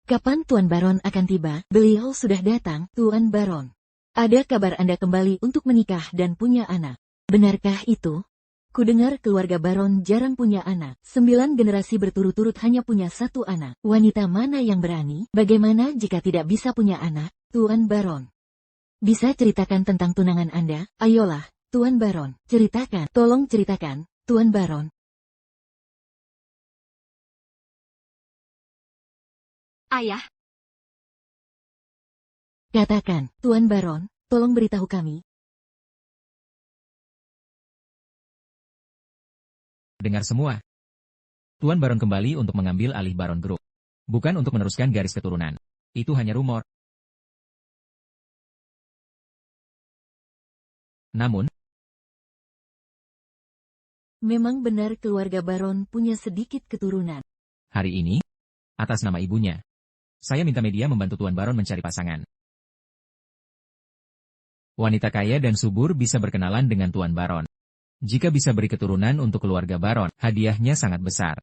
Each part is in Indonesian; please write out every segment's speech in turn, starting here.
Kapan Tuan Baron akan tiba? Beliau sudah datang, Tuan Baron. Ada kabar Anda kembali untuk menikah dan punya anak. Benarkah itu? Kudengar keluarga Baron jarang punya anak. 9 generasi berturut-turut hanya punya 1 anak. Wanita mana yang berani? Bagaimana jika tidak bisa punya anak, Tuan Baron? Bisa ceritakan tentang tunangan Anda? Ayolah, Tuan Baron, ceritakan. Tolong ceritakan, Tuan Baron. Ayah, Katakan, Tuan Baron, tolong beritahu kami. Dengar semua. Tuan Baron kembali untuk mengambil alih Baron Group. Bukan untuk meneruskan garis keturunan. Itu hanya rumor. Namun, Memang benar keluarga Baron punya sedikit keturunan. hari ini, atas nama ibunya, saya minta media membantu Tuan Baron mencari pasangan. Wanita kaya dan subur bisa berkenalan dengan Tuan Baron. Jika bisa beri keturunan untuk keluarga Baron, hadiahnya sangat besar.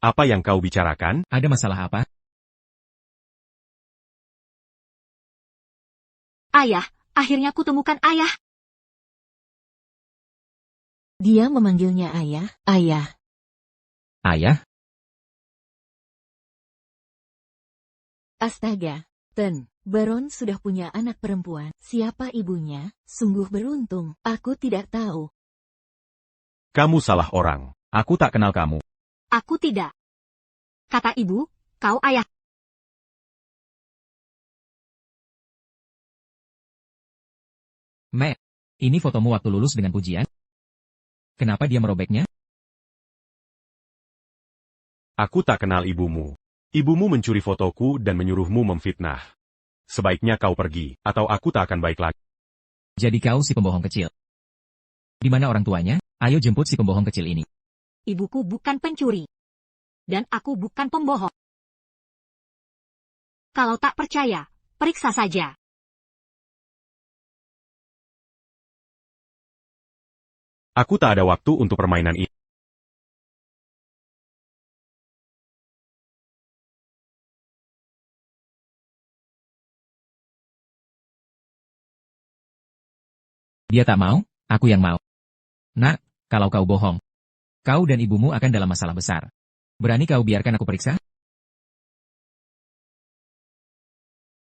Apa yang kau bicarakan? Ada masalah apa? ayah, akhirnya kutemukan ayah. Dia memanggilnya ayah, ayah. Ayah? Astaga, Ten, Baron sudah punya anak perempuan. Siapa ibunya? Sungguh beruntung, aku tidak tahu. Kamu salah orang. Aku tak kenal kamu. Aku tidak. Kata ibu, kau ayah. Matt, ini fotomu waktu lulus dengan pujian? Kenapa dia merobeknya? Aku tak kenal ibumu. Ibumu mencuri fotoku dan menyuruhmu memfitnah. Sebaiknya kau pergi, atau aku tak akan baik lagi. Jadi kau si pembohong kecil. Di mana orang tuanya? Ayo jemput si pembohong kecil ini. Ibuku bukan pencuri. Dan aku bukan pembohong. Kalau tak percaya, periksa saja. Aku tak ada waktu untuk permainan ini. Dia tak mau, aku yang mau. Nak, kalau kau bohong, kau dan ibumu akan dalam masalah besar. Berani kau biarkan aku periksa?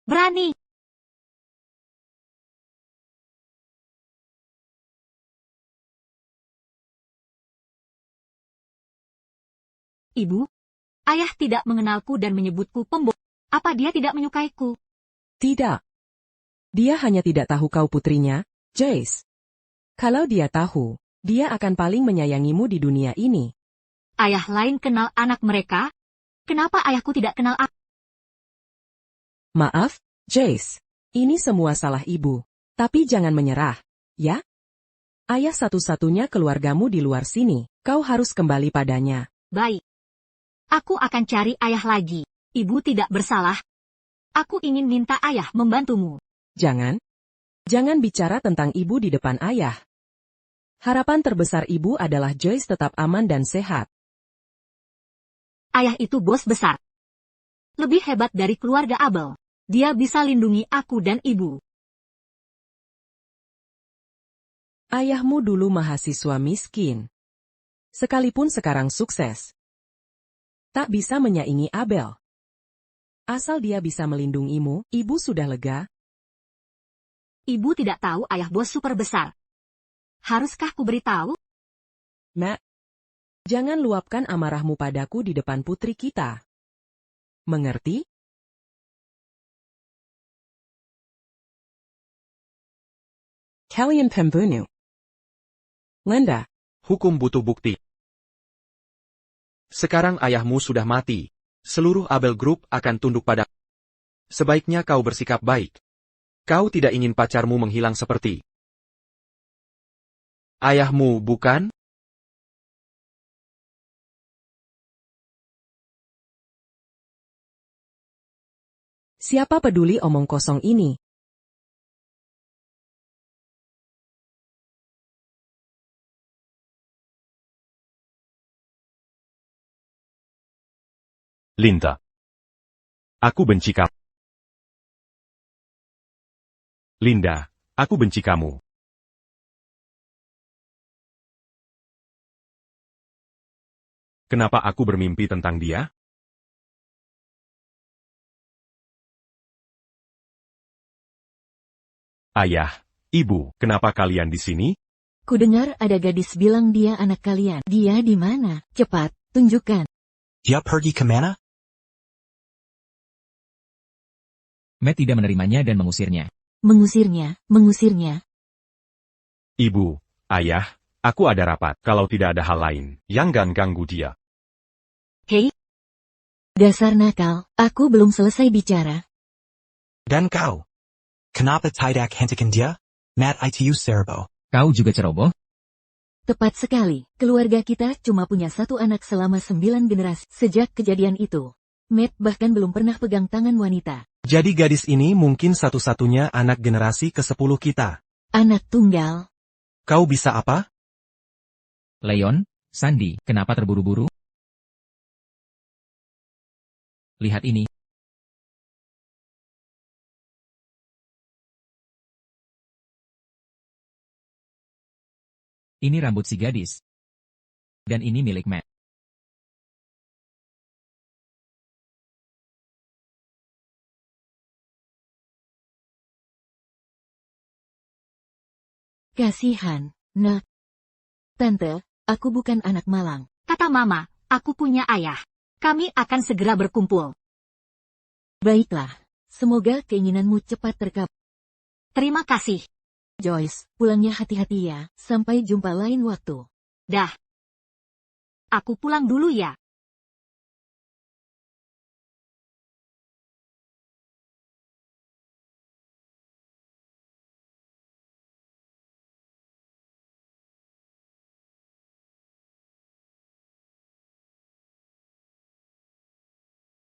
Berani. Ibu, ayah tidak mengenalku dan menyebutku pembohong. Apa dia tidak menyukaiku? Tidak. Dia hanya tidak tahu kau putrinya, Jace. Kalau dia tahu, dia akan paling menyayangimu di dunia ini. Ayah lain kenal anak mereka? Kenapa ayahku tidak kenal aku? Maaf, Jace. Ini semua salah ibu. Tapi jangan menyerah, ya? Ayah satu-satunya keluargamu di luar sini. Kau harus kembali padanya. Baik. Aku akan cari ayah lagi. Ibu tidak bersalah. Aku ingin minta ayah membantumu. Jangan. Jangan bicara tentang ibu di depan ayah. Harapan terbesar ibu adalah Joyce tetap aman dan sehat. Ayah itu bos besar. Lebih hebat dari keluarga Abel. Dia bisa lindungi aku dan ibu. Ayahmu dulu mahasiswa miskin. Sekalipun sekarang sukses. Tak bisa menyaingi Abel. Asal dia bisa melindungimu, ibu sudah lega. Ibu tidak tahu ayah bos super besar. Haruskah ku beritahu? Matt, jangan luapkan amarahmu padaku di depan putri kita. Mengerti? Kalian pembunuh. Linda. Hukum butuh bukti. Sekarang ayahmu sudah mati. Seluruh Abel Group akan tunduk pada. Sebaiknya kau bersikap baik. Kau tidak ingin pacarmu menghilang seperti ayahmu, bukan? Siapa peduli omong kosong ini? Linda. Aku benci kamu. Linda, aku benci kamu. Kenapa aku bermimpi tentang dia? Ayah, Ibu, kenapa kalian di sini? Kudengar ada gadis bilang dia anak kalian. Dia di mana? Cepat, tunjukkan. Dia pergi kemana? Matt tidak menerimanya dan mengusirnya. Mengusirnya. Ibu, Ayah, aku ada rapat. Kalau tidak ada hal lain, jangan ganggu dia. Hei, Dasar nakal, aku belum selesai bicara. Dan kau? Kenapa tidak hentikan dia? Matt itu serbo. Kau juga ceroboh? Tepat sekali, keluarga kita cuma punya satu anak selama 9 generasi. Sejak kejadian itu, Matt bahkan belum pernah pegang tangan wanita. Jadi gadis ini mungkin satu-satunya anak generasi ke-10 kita. Anak tunggal. Kau bisa apa? Leon, Sandy, kenapa terburu-buru? Lihat ini. Ini rambut si gadis. Dan ini milik Matt. Kasihan, nak. Tante, aku bukan anak malang. kata Mama, aku punya ayah. Kami akan segera berkumpul. Baiklah, semoga keinginanmu cepat terkabul. Terima kasih. Joyce, pulangnya hati-hati ya, sampai jumpa lain waktu. Dah. Aku pulang dulu ya.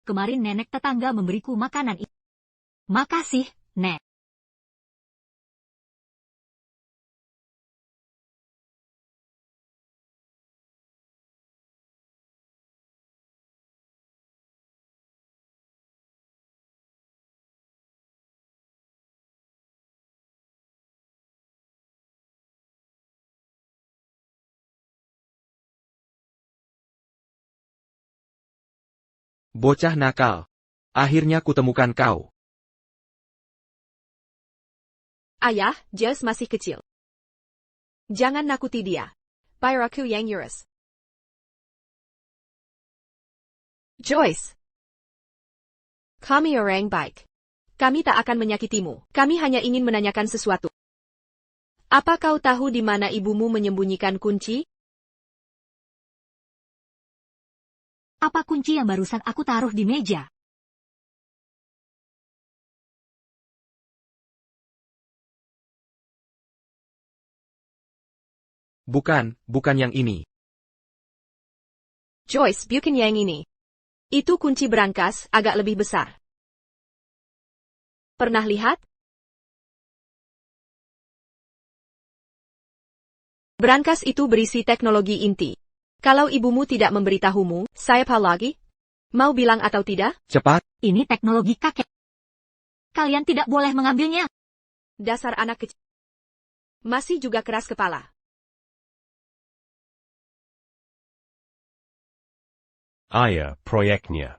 Kemarin nenek tetangga memberiku makanan itu. Makasih, Nek. Bocah nakal. Akhirnya kutemukan kau. Ayah, Jess masih kecil. Jangan nakuti dia. Biar aku yang urus. Joyce. Kami orang baik. Kami tak akan menyakitimu. Kami hanya ingin menanyakan sesuatu. Apa kau tahu di mana ibumu menyembunyikan kunci? Apa kunci yang barusan aku taruh di meja? Bukan yang ini. Joyce, bukan yang ini. Itu kunci berangkas, agak lebih besar. Pernah lihat? Berangkas itu berisi teknologi inti. Kalau ibumu tidak memberitahumu, saya apa lagi? Mau bilang atau tidak? Cepat. Ini teknologi kakek. Kalian tidak boleh mengambilnya. Dasar anak kecil. Masih juga keras kepala. Ayah, proyeknya.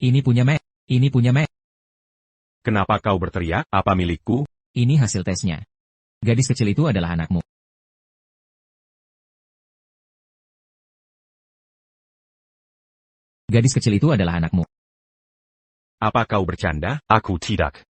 Ini punya Matt. Ini punya Matt. Kenapa kau berteriak? Apa milikku? Ini hasil tesnya. Gadis kecil itu adalah anakmu. Gadis kecil itu adalah anakmu. Apa kau bercanda? Aku tidak.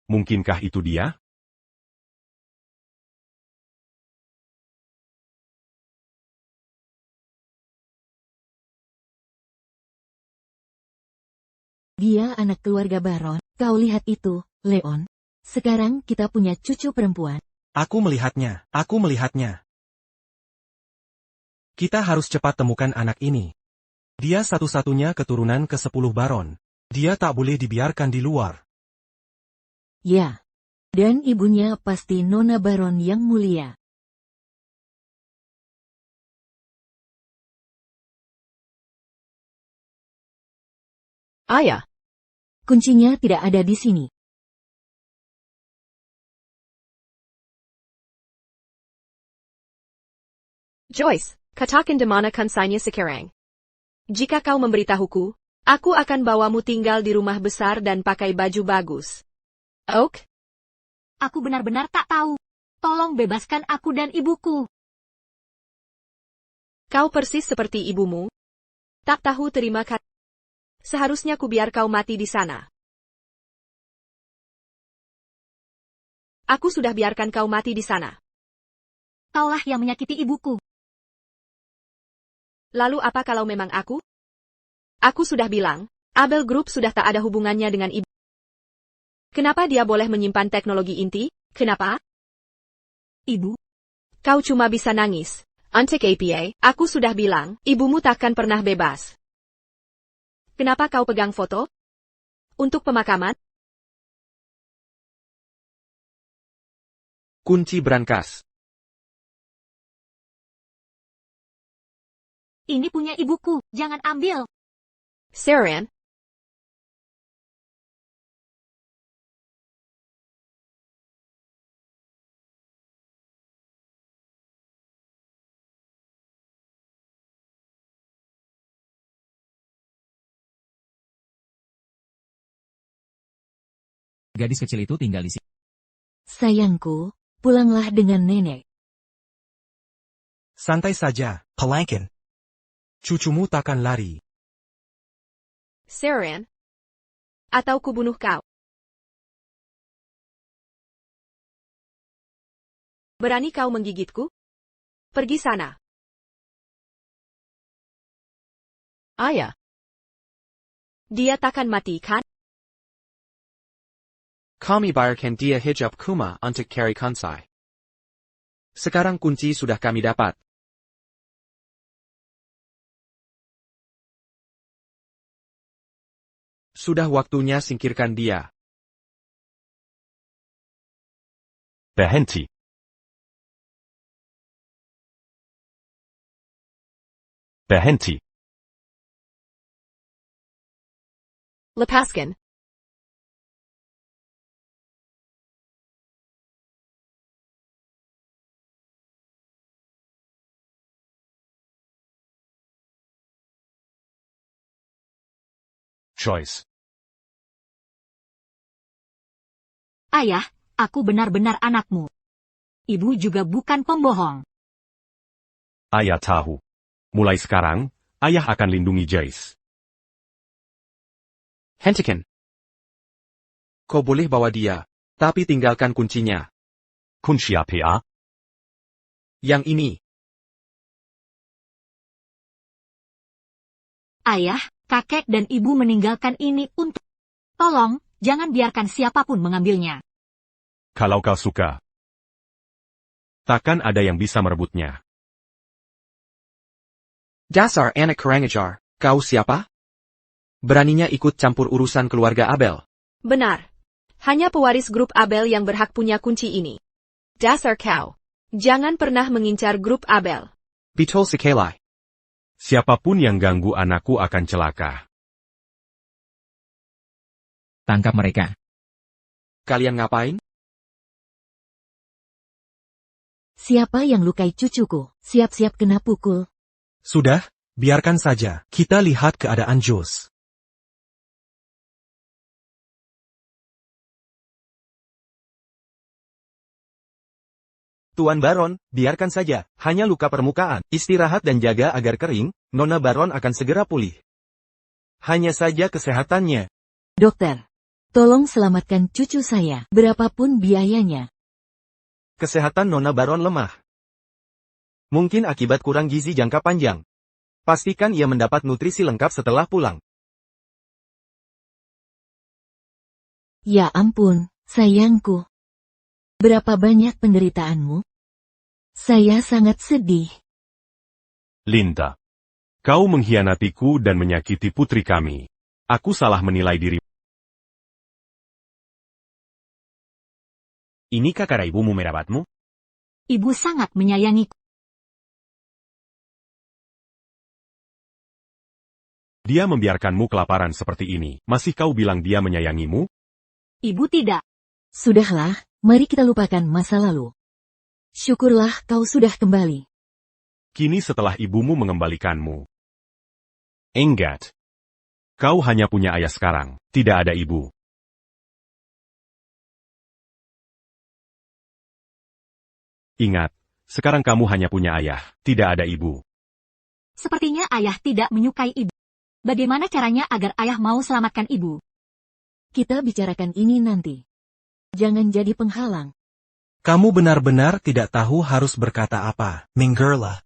Mungkinkah itu dia? Dia anak keluarga Baron. Kau lihat itu, Leon. Sekarang kita punya cucu perempuan. Aku melihatnya. Kita harus cepat temukan anak ini. Dia satu-satunya keturunan ke-10 Baron. Dia tak boleh dibiarkan di luar. Ya. Dan ibunya pasti Nona Baron yang mulia. Ayah, Kuncinya tidak ada di sini. Joyce, katakan di mana kuncinya sekarang. Jika kau memberitahuku, aku akan bawamu tinggal di rumah besar dan pakai baju bagus. Oak? Aku benar-benar tak tahu. Tolong bebaskan aku dan ibuku. Kau persis seperti ibumu. Tak tahu terima kasih. Seharusnya ku biar kau mati di sana. Aku sudah biarkan kau mati di sana. Kaulah yang menyakiti ibuku. Lalu apa kalau memang aku? Aku sudah bilang, Abel Group sudah tak ada hubungannya dengan ibu. Kenapa dia boleh menyimpan teknologi inti? Kenapa? Ibu, Kau cuma bisa nangis. Untuk APA, aku sudah bilang, ibumu takkan pernah bebas. Kenapa kau pegang foto? Untuk pemakaman? Kunci brankas. ini punya ibuku, jangan ambil. Sarian? Gadis kecil itu tinggal di sini. Sayangku, pulanglah dengan nenek. Santai saja, Pelangkin. Cucumu takkan lari. Sarian? Atau kubunuh kau? Berani kau menggigitku? Pergi sana. Ayah. Dia takkan mati, kan? Kami bayarkan dia hijab kuma untuk carry kansai. Sekarang kunci sudah kami dapat. Sudah waktunya singkirkan dia. Berhenti. Berhenti. Lepaskan. Joyce. Ayah, aku benar-benar anakmu. Ibu juga bukan pembohong. Ayah tahu. Mulai sekarang, ayah akan lindungi Joyce. Hentikan. Kau boleh bawa dia, tapi tinggalkan kuncinya. Kunci apa? Yang ini. Ayah, kakek dan ibu meninggalkan ini untuk... Tolong, jangan biarkan siapapun mengambilnya. Kalau kau suka. Takkan ada yang bisa merebutnya. Dasar anak kurang ajar, kau siapa? Beraninya ikut campur urusan keluarga Abel. Benar. Hanya pewaris grup Abel yang berhak punya kunci ini. Dasar kau. Jangan pernah mengincar grup Abel. Betul sekali. Siapapun yang ganggu anakku akan celaka. Tangkap mereka. Kalian ngapain? Siapa yang lukai cucuku? Siap-siap kena pukul. Sudah, biarkan saja. Kita lihat keadaan Jos. Tuan Baron, biarkan saja. Hanya luka permukaan. Istirahat dan jaga agar kering, Nona Baron akan segera pulih. Hanya saja kesehatannya. Dokter, tolong selamatkan cucu saya, berapapun biayanya. Kesehatan Nona Baron lemah. Mungkin akibat kurang gizi jangka panjang. Pastikan ia mendapat nutrisi lengkap setelah pulang. Ya ampun, sayangku. Berapa banyak penderitaanmu? Saya sangat sedih. Linda. Kau mengkhianatiku dan menyakiti putri kami. Aku salah menilai diri. Inikah cara ibumu merawatmu? Ibu sangat menyayangiku. Dia membiarkanmu kelaparan seperti ini. Masih kau bilang dia menyayangimu? Ibu tidak. Sudahlah, mari kita lupakan masa lalu. Syukurlah kau sudah kembali. Kini setelah ibumu mengembalikanmu. Enggak. Kau hanya punya ayah sekarang, tidak ada ibu. Ingat, sekarang kamu hanya punya ayah, tidak ada ibu. Sepertinya ayah tidak menyukai ibu. Bagaimana caranya agar ayah mau selamatkan ibu? Kita bicarakan ini nanti. Jangan jadi penghalang. Kamu benar-benar tidak tahu harus berkata apa. Mingerla.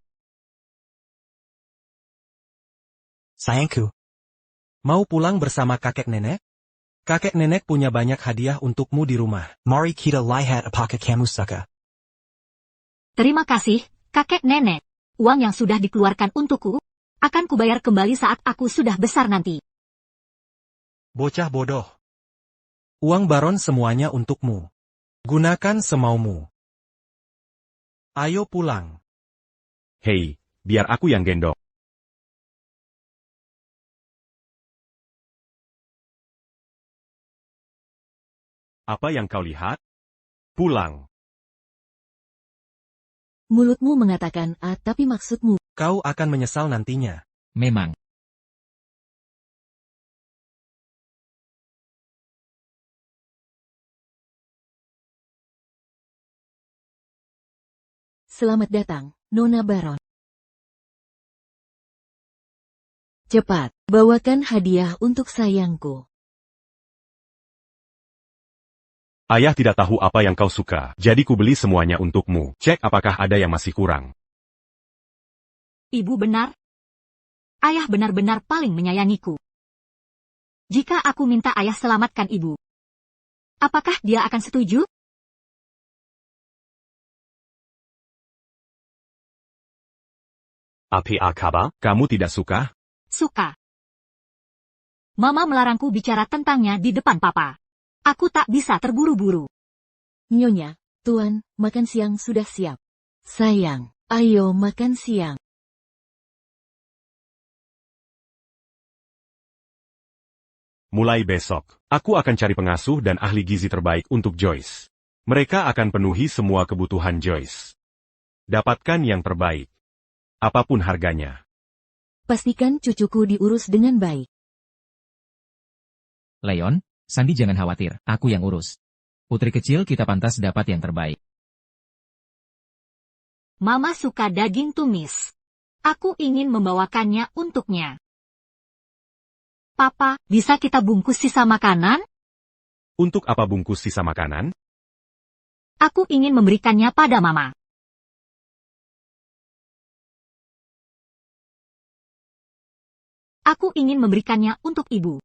Sayangku. Mau pulang bersama kakek nenek? Kakek nenek punya banyak hadiah untukmu di rumah. Mari kita lihat apakah kamu suka. Terima kasih, kakek nenek. Uang yang sudah dikeluarkan untukku, akan kubayar kembali saat aku sudah besar nanti. Bocah bodoh. Uang baron semuanya untukmu. Gunakan semaumu. Ayo pulang. Hei, biar aku yang gendong. Apa yang kau lihat? Pulang. Mulutmu mengatakan A tapi maksudmu. Kau akan menyesal nantinya. Memang. Selamat datang, Nona Baron. Cepat, bawakan hadiah untuk sayangku. Ayah tidak tahu apa yang kau suka, jadi ku beli semuanya untukmu. Cek apakah ada yang masih kurang. Ibu benar. Ayah benar-benar paling menyayangiku. Jika aku minta ayah selamatkan ibu, apakah dia akan setuju? Apa kabar? Kamu tidak suka? Suka. Mama melarangku bicara tentangnya di depan papa. Aku tak bisa terburu-buru. Nyonya, Tuan, makan siang sudah siap. Sayang, ayo makan siang. Mulai besok, aku akan cari pengasuh dan ahli gizi terbaik untuk Joyce. Mereka akan penuhi semua kebutuhan Joyce. Dapatkan yang terbaik. Apapun harganya. Pastikan cucuku diurus dengan baik. Leon, Sandy jangan khawatir, aku yang urus. Putri kecil kita pantas dapat yang terbaik. Mama suka daging tumis. Aku ingin membawakannya untuknya. Papa, bisa kita bungkus sisa makanan? Untuk apa bungkus sisa makanan? Aku ingin memberikannya pada Mama. Aku ingin memberikannya untuk Ibu.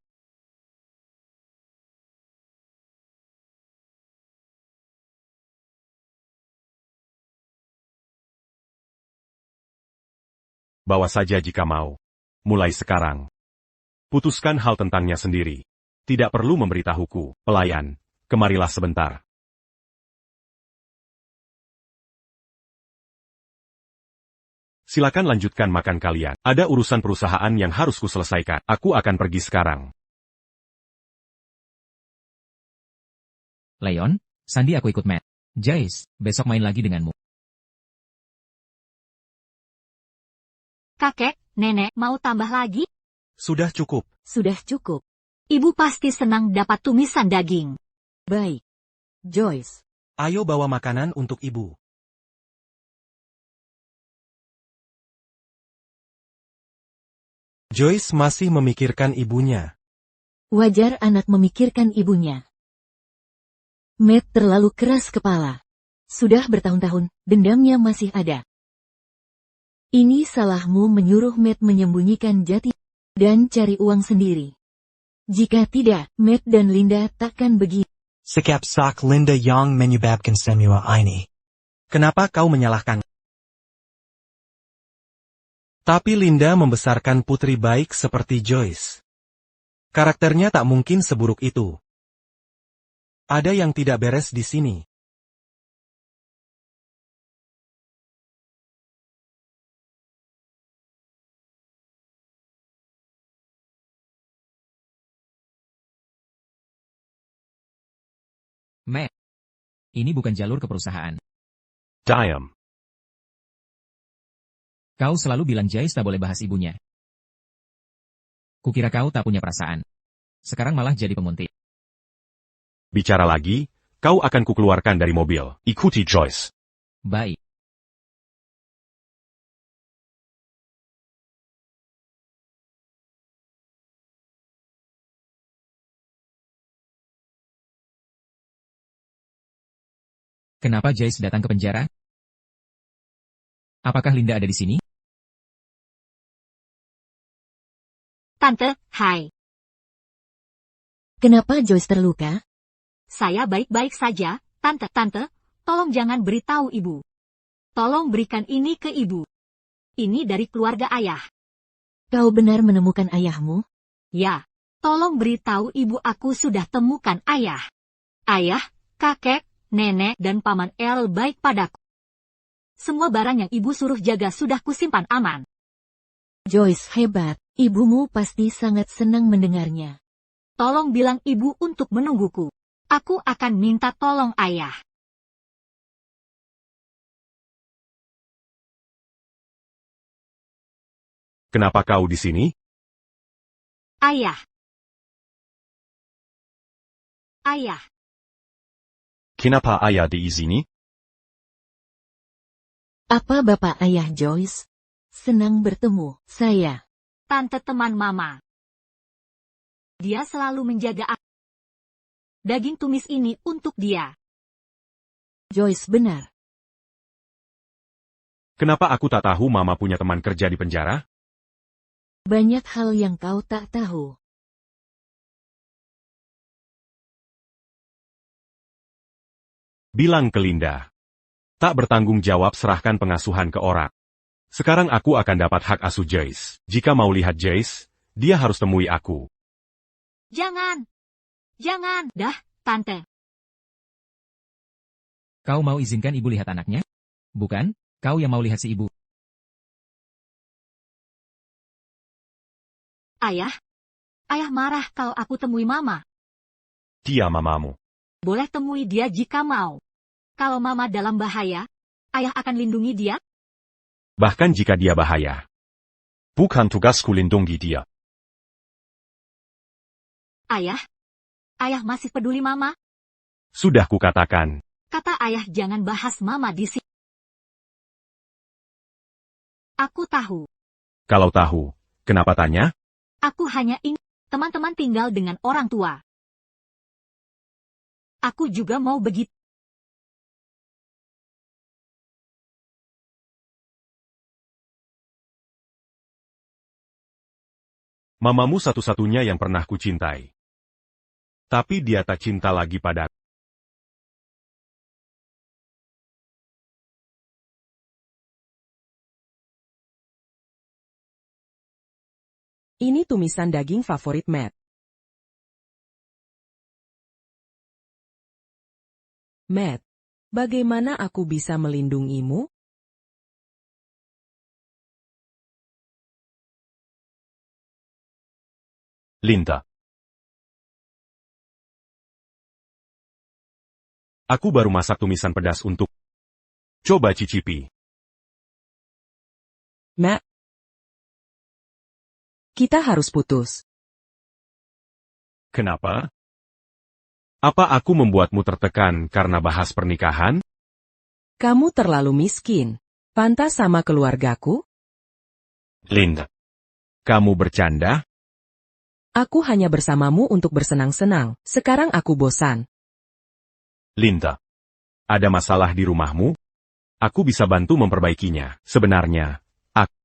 Bawa saja jika mau. Mulai sekarang. Putuskan hal tentangnya sendiri. Tidak perlu memberitahuku, pelayan. Kemarilah sebentar. Silakan lanjutkan makan kalian. Ada urusan perusahaan yang harus kuselesaikan. Aku akan pergi sekarang. Leon, Sandy aku ikut Matt. Joyce, besok main lagi denganmu. Kakek, nenek, mau tambah lagi? Sudah cukup. Sudah cukup. Ibu pasti senang dapat tumisan daging. Baik. Joyce. Ayo bawa makanan untuk ibu. Joyce masih memikirkan ibunya. Wajar anak memikirkan ibunya. Matt terlalu keras kepala. Sudah bertahun-tahun, dendamnya masih ada. Ini salahmu menyuruh Matt menyembunyikan jati dan cari uang sendiri. Jika tidak, Matt dan Linda takkan begini. Sikap sak Linda yang menyebabkan semua ini. Kenapa kau menyalahkan? Tapi Linda membesarkan putri baik seperti Joyce. Karakternya tak mungkin seburuk itu. Ada yang tidak beres di sini. Matt, ini bukan jalur ke perusahaan. Diam. Kau selalu bilang Joyce tak boleh bahas ibunya. Kukira kau tak punya perasaan. Sekarang malah jadi penguntit. Bicara lagi, kau akan kukeluarkan dari mobil. Ikuti Joyce. Baik. Kenapa Joyce datang ke penjara? Apakah Linda ada di sini? Tante, hai. Kenapa Joyce terluka? Saya baik-baik saja, Tante. Tante, tolong jangan beritahu ibu. Tolong berikan ini ke ibu. Ini dari keluarga ayah. Kau benar menemukan ayahmu? Ya, tolong beritahu ibu aku sudah temukan ayah. Ayah, kakek, nenek, dan paman El baik padaku. Semua barang yang ibu suruh jaga sudah kusimpan aman. Joyce hebat, ibumu pasti sangat senang mendengarnya. Tolong bilang ibu untuk menungguku. Aku akan minta tolong ayah. Kenapa kau di sini? Ayah. Ayah. Kenapa ayah di sini? Apa bapak ayah Joyce? Senang bertemu, saya. Tante teman mama. Dia selalu menjaga aku. Daging tumis ini untuk dia. Joyce benar. Kenapa aku tak tahu mama punya teman kerja di penjara? Banyak hal yang kau tak tahu. Bilang ke Linda. Tak bertanggung jawab serahkan pengasuhan ke orang. Sekarang aku akan dapat hak asuh Joyce. Jika mau lihat Joyce, dia harus temui aku. Jangan. Jangan. Dah, Tante. Kau mau izinkan ibu lihat anaknya? Bukan, kau yang mau lihat si ibu. Ayah. Ayah marah kalau aku temui mama. Dia mamamu. Boleh temui dia jika mau. Kalau mama dalam bahaya, ayah akan lindungi dia? Bahkan jika dia bahaya. Bukan tugasku lindungi dia. Ayah? Ayah masih peduli mama? Sudah kukatakan. Kata ayah jangan bahas mama di sini. Aku tahu. Kalau tahu, kenapa tanya? Aku hanya ingin teman-teman tinggal dengan orang tua. Aku juga mau begitu. Mamamu satu-satunya yang pernah kucintai. Tapi dia tak cinta lagi padaku. Ini tumisan daging favorit Matt. Matt, bagaimana aku bisa melindungimu? Linda. Aku baru masak tumisan pedas untuk. Coba cicipi. Matt. Kita harus putus. Kenapa? Apa aku membuatmu tertekan karena bahas pernikahan? Kamu terlalu miskin. Pantas sama keluargaku? Linda. Kamu bercanda? Aku hanya bersamamu untuk bersenang-senang. Sekarang aku bosan. Linda. Ada masalah di rumahmu? Aku bisa bantu memperbaikinya. Sebenarnya, aku.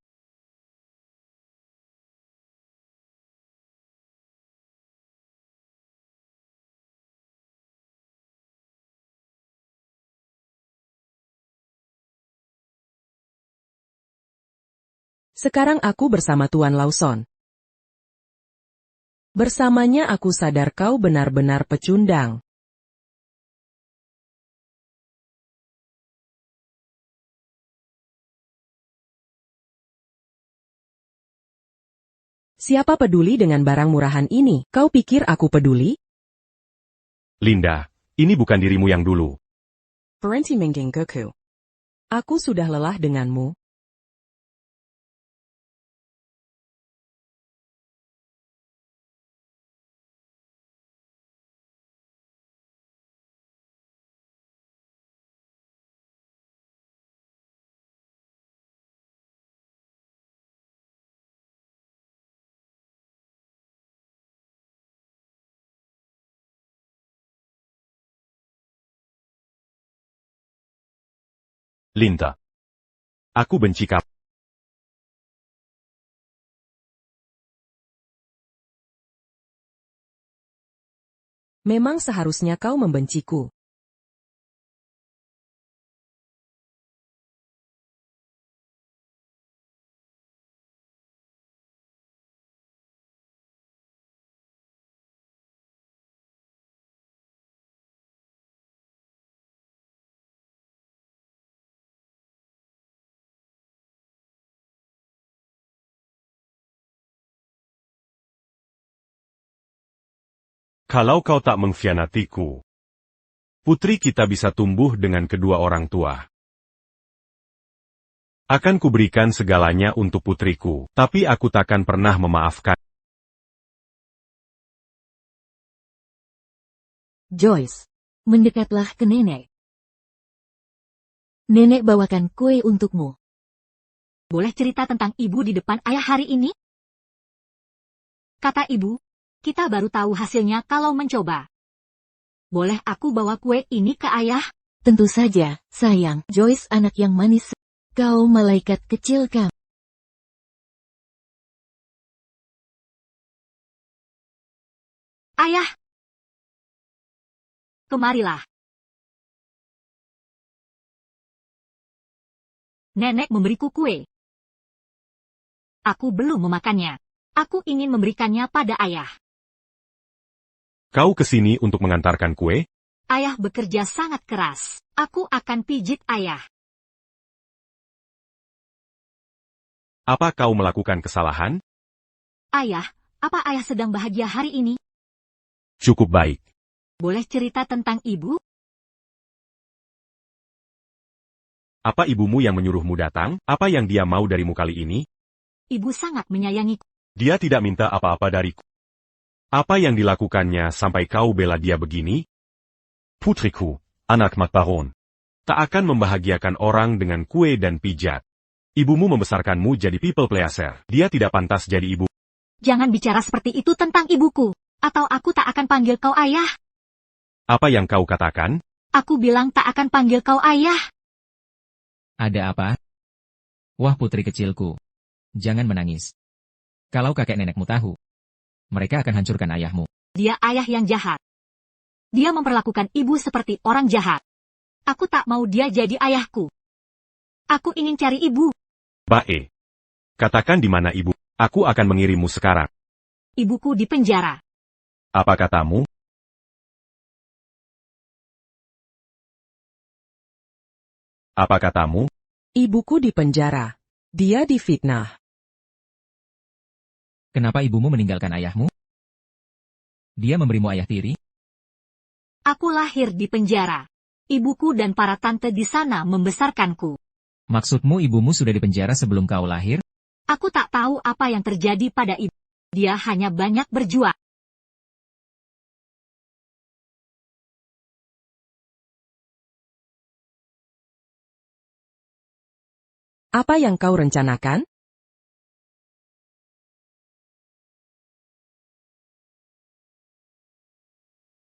Sekarang aku bersama Tuan Lawson. Bersamanya aku sadar kau benar-benar pecundang. Siapa peduli dengan barang murahan ini? Kau pikir aku peduli? Linda, ini bukan dirimu yang dulu. Parenti Mingging Goku. Aku sudah lelah denganmu. Linda. Aku benci kamu. Memang seharusnya kau membenciku. Kalau kau tak mengkhianatiku, putri kita bisa tumbuh dengan kedua orang tua. Akan kuberikan segalanya untuk putriku, tapi aku takkan pernah memaafkan. Joyce, mendekatlah ke nenek. Nenek bawakan kue untukmu. Boleh cerita tentang ibu di depan ayah hari ini? Kata ibu, kita baru tahu hasilnya kalau mencoba. Boleh aku bawa kue ini ke ayah? Tentu saja, sayang. Joyce anak yang manis. Kau malaikat kecil kami. Ayah! Kemarilah. Nenek memberiku kue. Aku belum memakannya. Aku ingin memberikannya pada ayah. Kau kesini untuk mengantarkan kue? Ayah bekerja sangat keras. Aku akan pijit ayah. Apa kau melakukan kesalahan? Ayah, apa ayah sedang bahagia hari ini? Cukup baik. Boleh cerita tentang ibu? Apa ibumu yang menyuruhmu datang? Apa yang dia mau darimu kali ini? Ibu sangat menyayangiku. Dia tidak minta apa-apa dariku. Apa yang dilakukannya sampai kau bela dia begini? Putriku, anak Mak Baron, tak akan membahagiakan orang dengan kue dan pijat. Ibumu membesarkanmu jadi people pleaser. Dia tidak pantas jadi ibu. Jangan bicara seperti itu tentang ibuku, atau aku tak akan panggil kau ayah. Apa yang kau katakan? Aku bilang tak akan panggil kau ayah. Ada apa? Wah putri kecilku. Jangan menangis. Kalau kakek nenekmu tahu, mereka akan hancurkan ayahmu. Dia ayah yang jahat. Dia memperlakukan ibu seperti orang jahat. Aku tak mau dia jadi ayahku. Aku ingin cari ibu. Bae. Katakan di mana ibu. Aku akan mengirimmu sekarang. Ibuku di penjara. Apa katamu? Apa katamu? Ibuku di penjara. Dia difitnah. Kenapa ibumu meninggalkan ayahmu? Dia memberimu ayah tiri? Aku lahir di penjara. Ibuku dan para tante di sana membesarkanku. Maksudmu ibumu sudah dipenjara sebelum kau lahir? Aku tak tahu apa yang terjadi pada ibu. Dia hanya banyak berjuang. Apa yang kau rencanakan?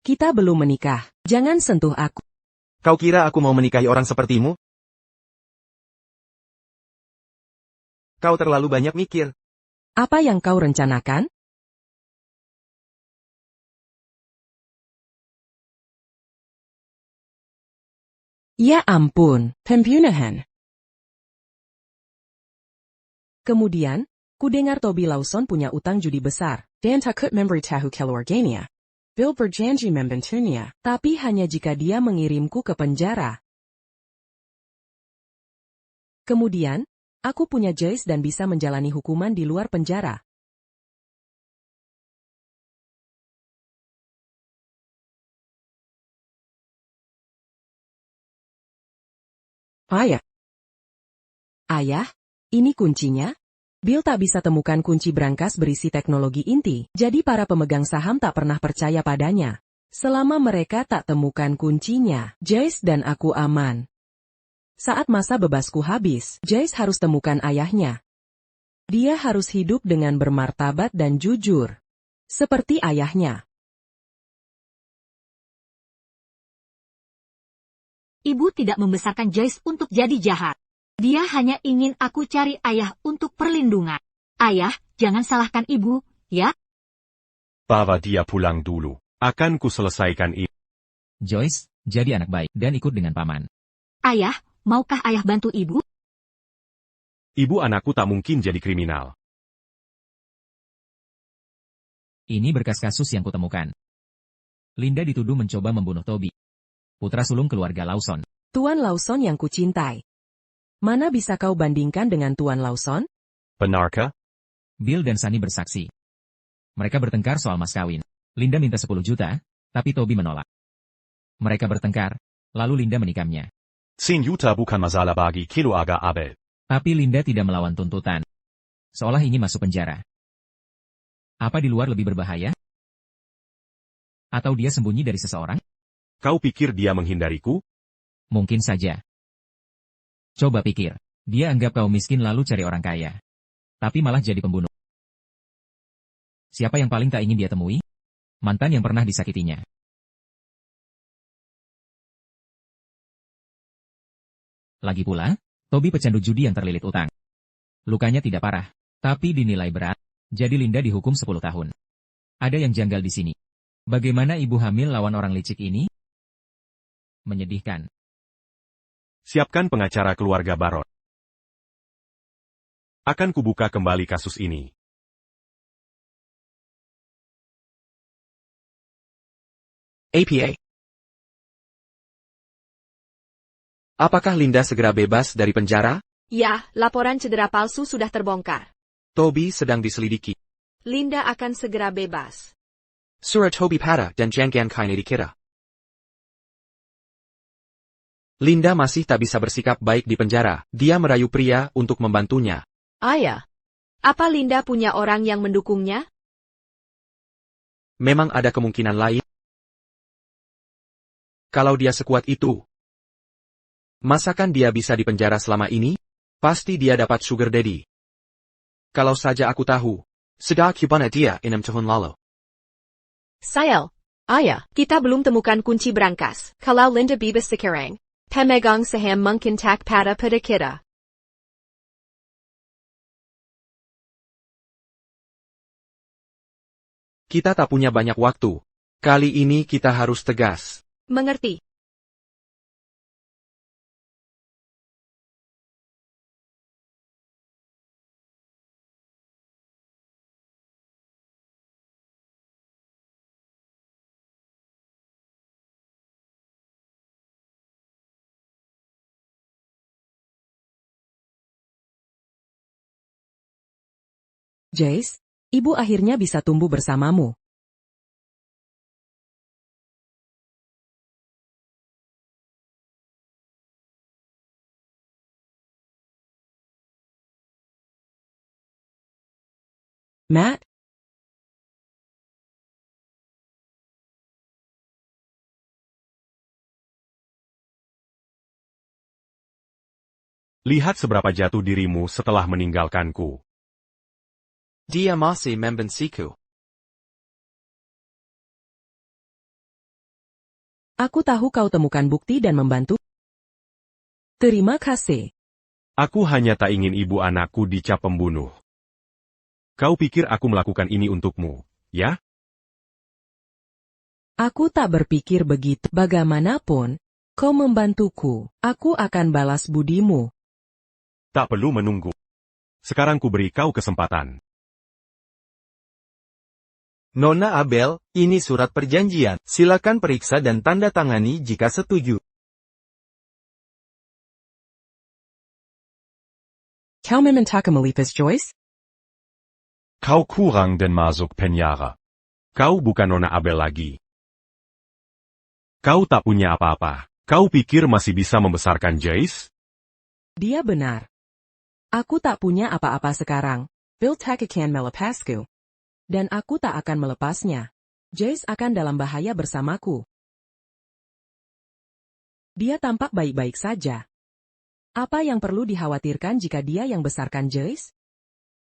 Kita belum menikah. Jangan sentuh aku. Kau kira aku mau menikahi orang sepertimu? Kau terlalu banyak mikir. Apa yang kau rencanakan? Ya ampun, pembunuhan. Kemudian, ku dengar Toby Lawson punya utang judi besar. Dan takut memberitahu keluarganya. Bill berjanji membantunya, tapi hanya jika dia mengirimku ke penjara. Kemudian, aku punya Joyce dan bisa menjalani hukuman di luar penjara. Ayah. Ayah, ini kuncinya? Bill tak bisa temukan kunci brankas berisi teknologi inti, jadi para pemegang saham tak pernah percaya padanya. Selama mereka tak temukan kuncinya, Joyce dan aku aman. Saat masa bebasku habis, Joyce harus temukan ayahnya. Dia harus hidup dengan bermartabat dan jujur. Seperti ayahnya. Ibu tidak membesarkan Joyce untuk jadi jahat. Dia hanya ingin aku cari ayah untuk perlindungan. Ayah, jangan salahkan ibu, ya? Bawa dia pulang dulu. Akan ku selesaikan ini. Joyce, jadi anak baik dan ikut dengan paman. Ayah, maukah ayah bantu ibu? Ibu anakku tak mungkin jadi kriminal. Ini berkas kasus yang kutemukan. Linda dituduh mencoba membunuh Toby, putra sulung keluarga Lawson. Tuan Lawson yang kucintai. Mana bisa kau bandingkan dengan Tuan Lawson? Benarkah? Bill dan Sunny bersaksi. Mereka bertengkar soal mas kawin. Linda minta 10 juta, tapi Toby menolak. Mereka bertengkar, lalu Linda menikamnya. 10 juta bukan masalah bagi keluarga Abel. Tapi Linda tidak melawan tuntutan. Seolah ingin masuk penjara. Apa di luar lebih berbahaya? Atau dia sembunyi dari seseorang? Kau pikir dia menghindariku? Mungkin saja. Coba pikir, dia anggap kau miskin lalu cari orang kaya. Tapi malah jadi pembunuh. Siapa yang paling tak ingin dia temui? Mantan yang pernah disakitinya. Lagi pula, Toby pecandu judi yang terlilit utang. Lukanya tidak parah, tapi dinilai berat, jadi Linda dihukum 10 tahun. Ada yang janggal di sini. Bagaimana ibu hamil lawan orang licik ini? Menyedihkan. Siapkan pengacara keluarga Baron. Akan kubuka kembali kasus ini. APA. Apakah Linda segera bebas dari penjara? Ya, laporan cedera palsu sudah terbongkar. Toby sedang diselidiki. Linda akan segera bebas. Surat Toby pada dan jangan kaini dikira. Linda masih tak bisa bersikap baik di penjara. Dia merayu pria untuk membantunya. Ayah, apa Linda punya orang yang mendukungnya? Memang ada kemungkinan lain. Kalau dia sekuat itu, masakan dia bisa di penjara selama ini? Pasti dia dapat sugar daddy. Kalau saja aku tahu, sejak kapan dia 6 tahun lalu. Sayel, ayah, kita belum temukan kunci brankas. Kalau Linda bebas sekarang, pemegang saham mungkin tak pada kita. Kita tak punya banyak waktu. Kali ini kita harus tegas. Mengerti. Joyce, ibu akhirnya bisa tumbuh bersamamu. Matt? Lihat seberapa jatuh dirimu setelah meninggalkanku. Dia masih membenciku. Aku tahu kau temukan bukti dan membantu. Terima kasih. Aku hanya tak ingin ibu anakku dicap pembunuh. Kau pikir aku melakukan ini untukmu, ya? Aku tak berpikir begitu. Bagaimanapun, kau membantuku. Aku akan balas budimu. Tak perlu menunggu. Sekarang ku beri kau kesempatan. Nona Abel, ini surat perjanjian. Silakan periksa dan tanda tangani jika setuju. Kau meminta melipas Joyce? Kau kurang dan masuk penjara. Kau bukan Nona Abel lagi. Kau tak punya apa-apa. Kau pikir masih bisa membesarkan Joyce? Dia benar. Aku tak punya apa-apa sekarang. Bill tak akan melepasku. Dan aku tak akan melepasnya. Joyce akan dalam bahaya bersamaku. Dia tampak baik-baik saja. Apa yang perlu dikhawatirkan jika dia yang besarkan Joyce?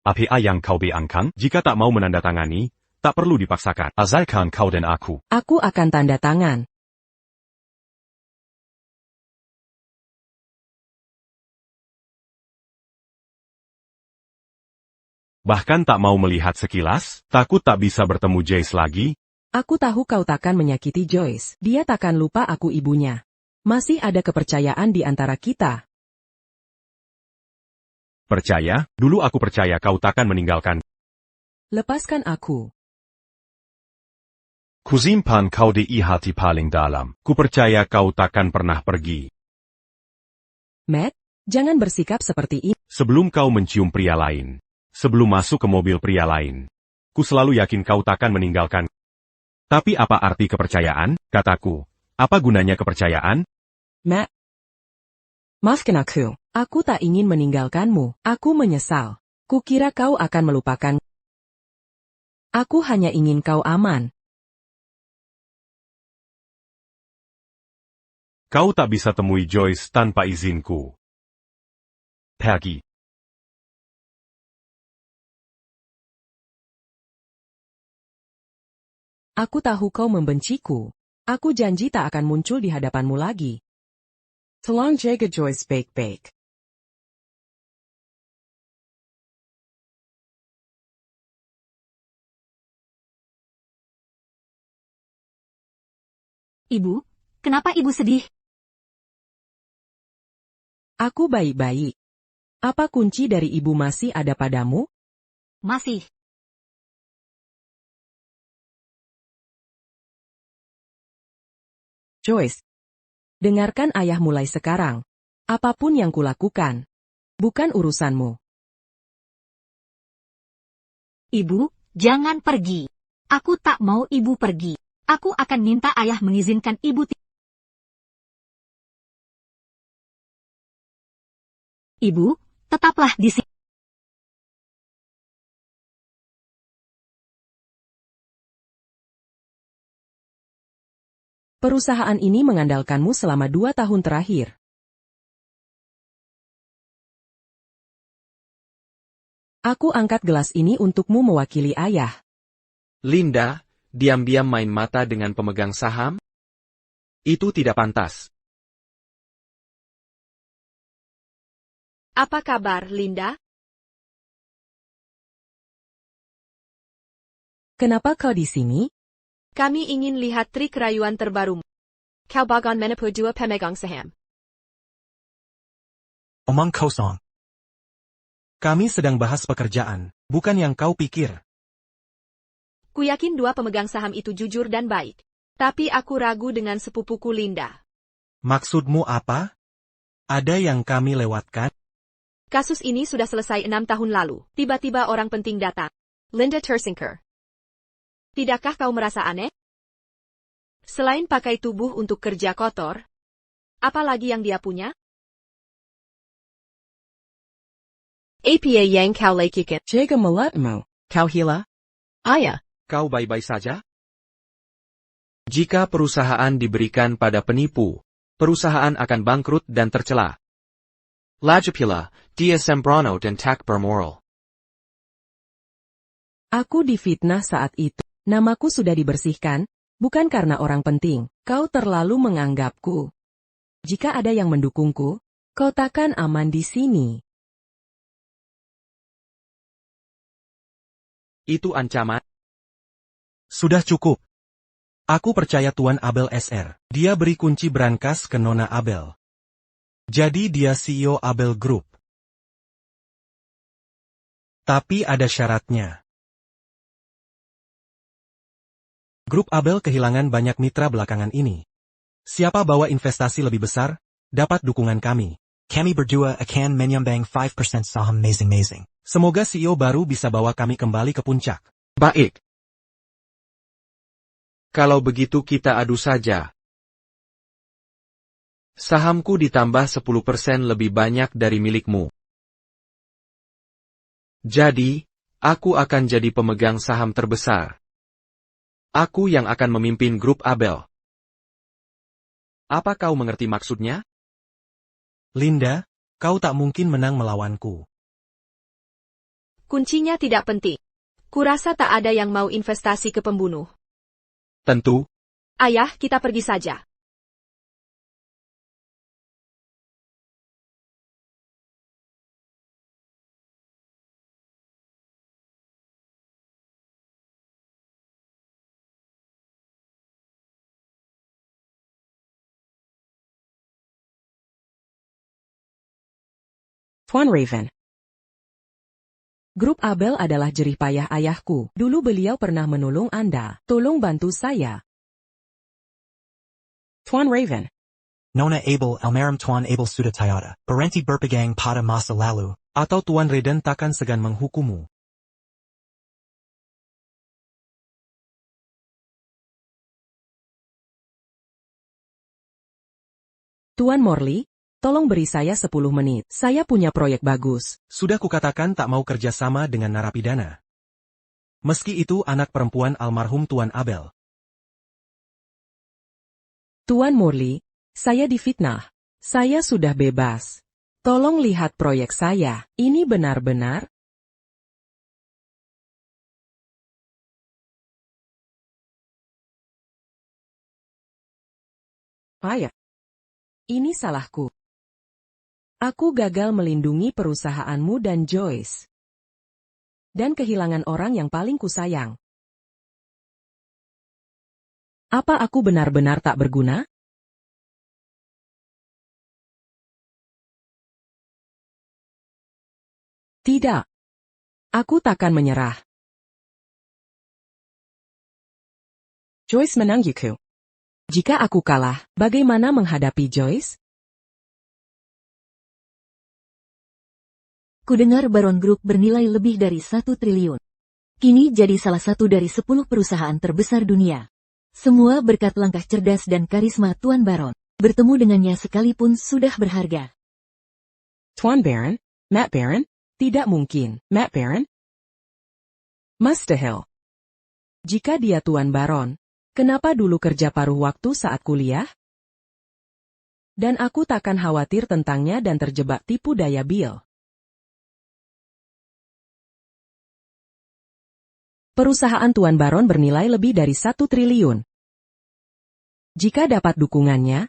Apa yang kau bayangkan? Jika tak mau menandatangani, tak perlu dipaksakan. Asalkan kau dan aku. Aku akan tanda tangan. Bahkan tak mau melihat sekilas, takut tak bisa bertemu Joyce lagi. Aku tahu kau takkan menyakiti Joyce. Dia takkan lupa aku ibunya. Masih ada kepercayaan di antara kita. Percaya? Dulu aku percaya kau takkan meninggalkan. Lepaskan aku. Kusimpan kau di hati paling dalam. Ku percaya kau takkan pernah pergi. Matt, jangan bersikap seperti ini. Sebelum kau mencium pria lain. Sebelum masuk ke mobil pria lain. Ku selalu yakin kau takkan meninggalkan. Tapi apa arti kepercayaan? Kataku. Apa gunanya kepercayaan? Matt. Maafkan aku. Aku tak ingin meninggalkanmu. Aku menyesal. Kukira kau akan melupakan. Aku hanya ingin kau aman. Kau tak bisa temui Joyce tanpa izinku. Pergi. Aku tahu kau membenciku. Aku janji tak akan muncul di hadapanmu lagi. Tolong jaga Joyce baik-baik. Ibu, kenapa ibu sedih? Aku baik-baik. Apa kunci dari ibu masih ada padamu? Masih. Joyce. Dengarkan ayah mulai sekarang. Apapun yang kulakukan. Bukan urusanmu. Ibu, jangan pergi. Aku tak mau ibu pergi. Aku akan minta ayah mengizinkan ibu. Ibu, tetaplah di sini. Perusahaan ini mengandalkanmu selama 2 tahun terakhir. Aku angkat gelas ini untukmu mewakili ayah. Linda, diam-diam main mata dengan pemegang saham? Itu tidak pantas. Apa kabar, Linda? Kenapa kau di sini? Kami ingin lihat trik rayuan terbarumu. Kau bagon menepu 2 pemegang saham. Omong kosong. Kami sedang bahas pekerjaan, bukan yang kau pikir. Ku yakin 2 pemegang saham itu jujur dan baik. Tapi aku ragu dengan sepupuku Linda. Maksudmu apa? Ada yang kami lewatkan? Kasus ini sudah selesai 6 tahun lalu. Tiba-tiba orang penting datang. Linda Tersinker. Tidakkah kau merasa aneh? Selain pakai tubuh untuk kerja kotor, apa lagi yang dia punya? Apa yang kau lakukan? Jaga mulutmu. Kau hila? Ayah. Kau baik-baik saja? Jika perusahaan diberikan pada penipu, perusahaan akan bangkrut dan tercela. Lajapila, Dia Sembrano dan Tak Bermoral. Aku difitnah saat itu. Namaku sudah dibersihkan, bukan karena orang penting. Kau terlalu menganggapku. Jika ada yang mendukungku, kau takkan aman di sini. Itu ancaman. Sudah cukup. Aku percaya Tuan Abel SR. Dia beri kunci brankas ke Nona Abel. Jadi dia CEO Abel Group. Tapi ada syaratnya. Grup Abel kehilangan banyak mitra belakangan ini. Siapa bawa investasi lebih besar, dapat dukungan kami. Kami berdua akan menyumbang 5% saham masing-masing. Semoga CEO baru bisa bawa kami kembali ke puncak. Baik. Kalau begitu kita adu saja. Sahamku ditambah 10% lebih banyak dari milikmu. Jadi, aku akan jadi pemegang saham terbesar. Aku yang akan memimpin grup Abel. Apa kau mengerti maksudnya? Linda, kau tak mungkin menang melawanku. Kuncinya tidak penting. Kurasa tak ada yang mau investasi ke pembunuh. Tentu. Ayah, kita pergi saja. Tuan Raven. Grup Abel adalah jerih payah ayahku. Dulu beliau pernah menolong Anda. Tolong bantu saya. Tuan Raven. Nona Abel almarhum Tuan Abel sudah tiada. Berhenti berpegang pada masa lalu. Atau Tuan Raiden takkan segan menghukummu. Tuan Morley, tolong beri saya 10 menit. Saya punya proyek bagus. Sudah kukatakan tak mau kerjasama dengan narapidana. Meski itu anak perempuan almarhum Tuan Abel. Tuan Morley, saya difitnah. Saya sudah bebas. Tolong lihat proyek saya. Ini benar-benar. Ayah. Ini salahku. Aku gagal melindungi perusahaanmu dan Joyce. Dan kehilangan orang yang paling kusayang. Apa aku benar-benar tak berguna? Tidak. Aku takkan menyerah. Joyce menang Yuku. Jika aku kalah, bagaimana menghadapi Joyce? Kudengar Baron Group bernilai lebih dari 1 triliun. Kini jadi salah satu dari 10 perusahaan terbesar dunia. Semua berkat langkah cerdas dan karisma Tuan Baron. Bertemu dengannya sekalipun sudah berharga. Tuan Baron? Matt Baron? Tidak mungkin, Matt Baron? Mustahil. Jika dia Tuan Baron, kenapa dulu kerja paruh waktu saat kuliah? Dan aku takkan khawatir tentangnya dan terjebak tipu daya Bill. Perusahaan Tuan Baron bernilai lebih dari 1 triliun. Jika dapat dukungannya,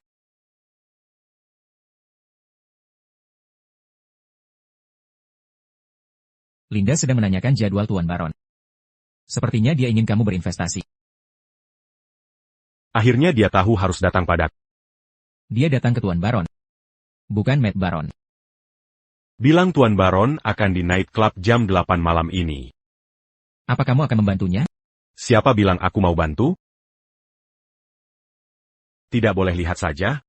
Linda sedang menanyakan jadwal Tuan Baron. Sepertinya dia ingin kamu berinvestasi. Akhirnya dia tahu harus datang padaku. Dia datang ke Tuan Baron. Bukan Matt Baron. Bilang Tuan Baron akan di night club jam 8 malam ini. Apa kamu akan membantunya? Siapa bilang aku mau bantu? Tidak boleh lihat saja?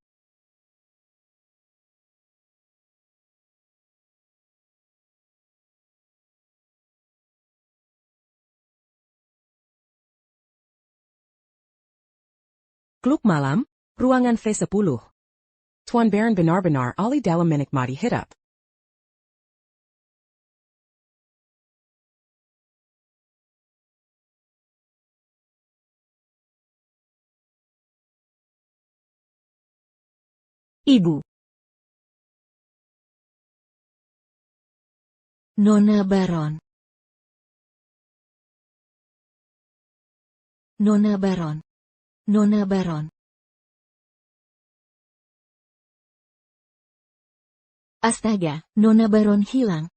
klub malam, ruangan V10. Tuan Baron benar-benar ahli dalam menikmati hidup. Ibu. Nona Baron. Nona Baron. Nona Baron. Astaga, Nona Baron hilang.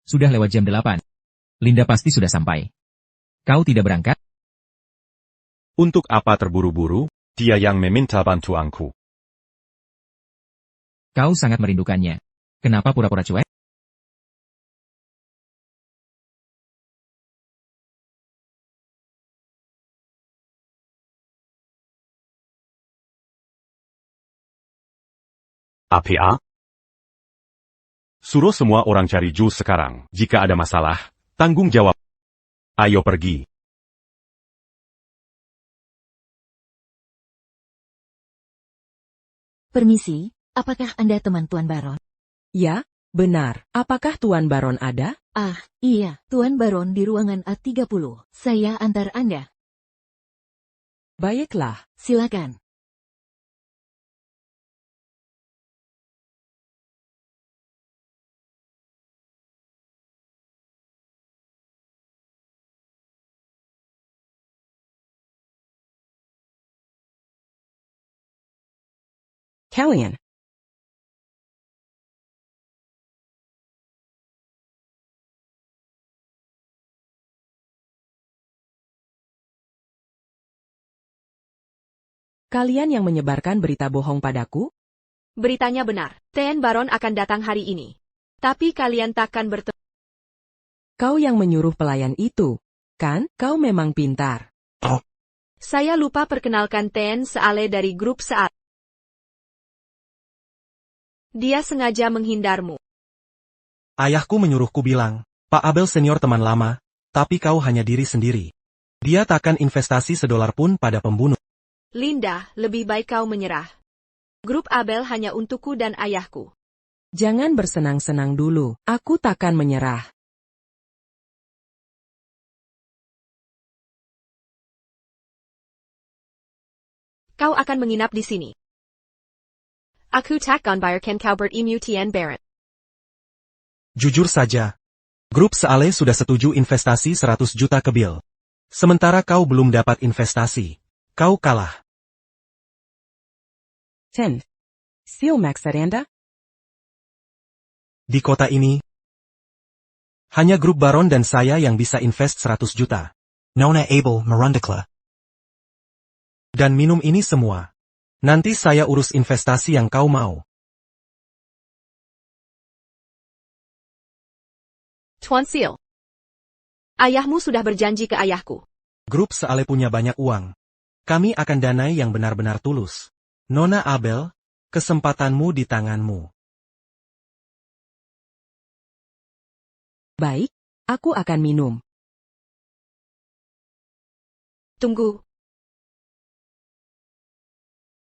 Sudah lewat jam 8. Linda pasti sudah sampai. Kau tidak berangkat? Untuk apa terburu-buru? Dia yang meminta bantuanku. Kau sangat merindukannya. Kenapa pura-pura cuek? APA? Suruh semua orang cari Jules sekarang. Jika ada masalah, tanggung jawab. Ayo pergi. Permisi, apakah Anda teman Tuan Baron? Ya, benar. Apakah Tuan Baron ada? Ah, iya, Tuan Baron di ruangan A30. Saya antar Anda. Baiklah. Silakan. Kalian. Kalian yang menyebarkan berita bohong padaku? Beritanya benar. Tuan Baron akan datang hari ini. Tapi kalian takkan bertemu. Kau yang menyuruh pelayan itu, kan? Kau memang pintar. Saya lupa perkenalkan Tuan Seale dari grup Seale. Dia sengaja menghindarmu. Ayahku menyuruhku bilang, Pak Abel senior teman lama, tapi kau hanya diri sendiri. Dia takkan investasi $1 pun pada pembunuh. Linda, lebih baik kau menyerah. Grup Abel hanya untukku dan ayahku. Jangan bersenang-senang dulu, aku takkan menyerah. Kau akan menginap di sini. Aku takkan bayarkan kau bertemu Tuan Baron. Jujur saja, grup Seale sudah setuju investasi 100 juta ke Bill. Sementara kau belum dapat investasi. Kau kalah. Ten. Seal Max Anda? Di kota ini, hanya grup Baron dan saya yang bisa invest 100 juta. Nona Abel Mirandakla. Dan minum ini semua. Nanti saya urus investasi yang kau mau. Tuan Seal. Ayahmu sudah berjanji ke ayahku. Grup Seale punya banyak uang. Kami akan danai yang benar-benar tulus. Nona Abel, kesempatanmu di tanganmu. Baik, aku akan minum. Tunggu.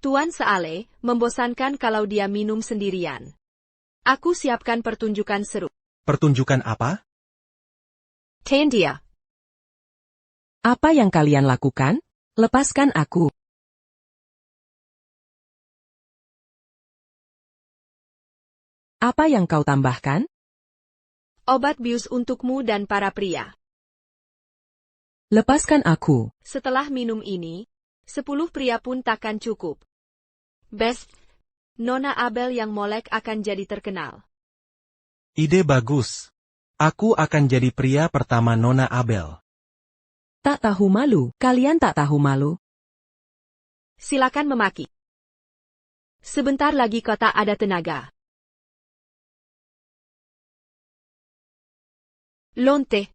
Tuan Seale membosankan kalau dia minum sendirian. Aku siapkan pertunjukan seru. Pertunjukan apa? Tuan dia. Apa yang kalian lakukan? Lepaskan aku. Apa yang kau tambahkan? Obat bius untukmu dan para pria. Lepaskan aku. Setelah minum ini, 10 pria pun takkan cukup. Best, Nona Abel yang molek akan jadi terkenal. Ide bagus. Aku akan jadi pria pertama Nona Abel. Tak tahu malu, kalian tak tahu malu. Silakan memaki. Sebentar lagi kota ada tenaga. Lonte.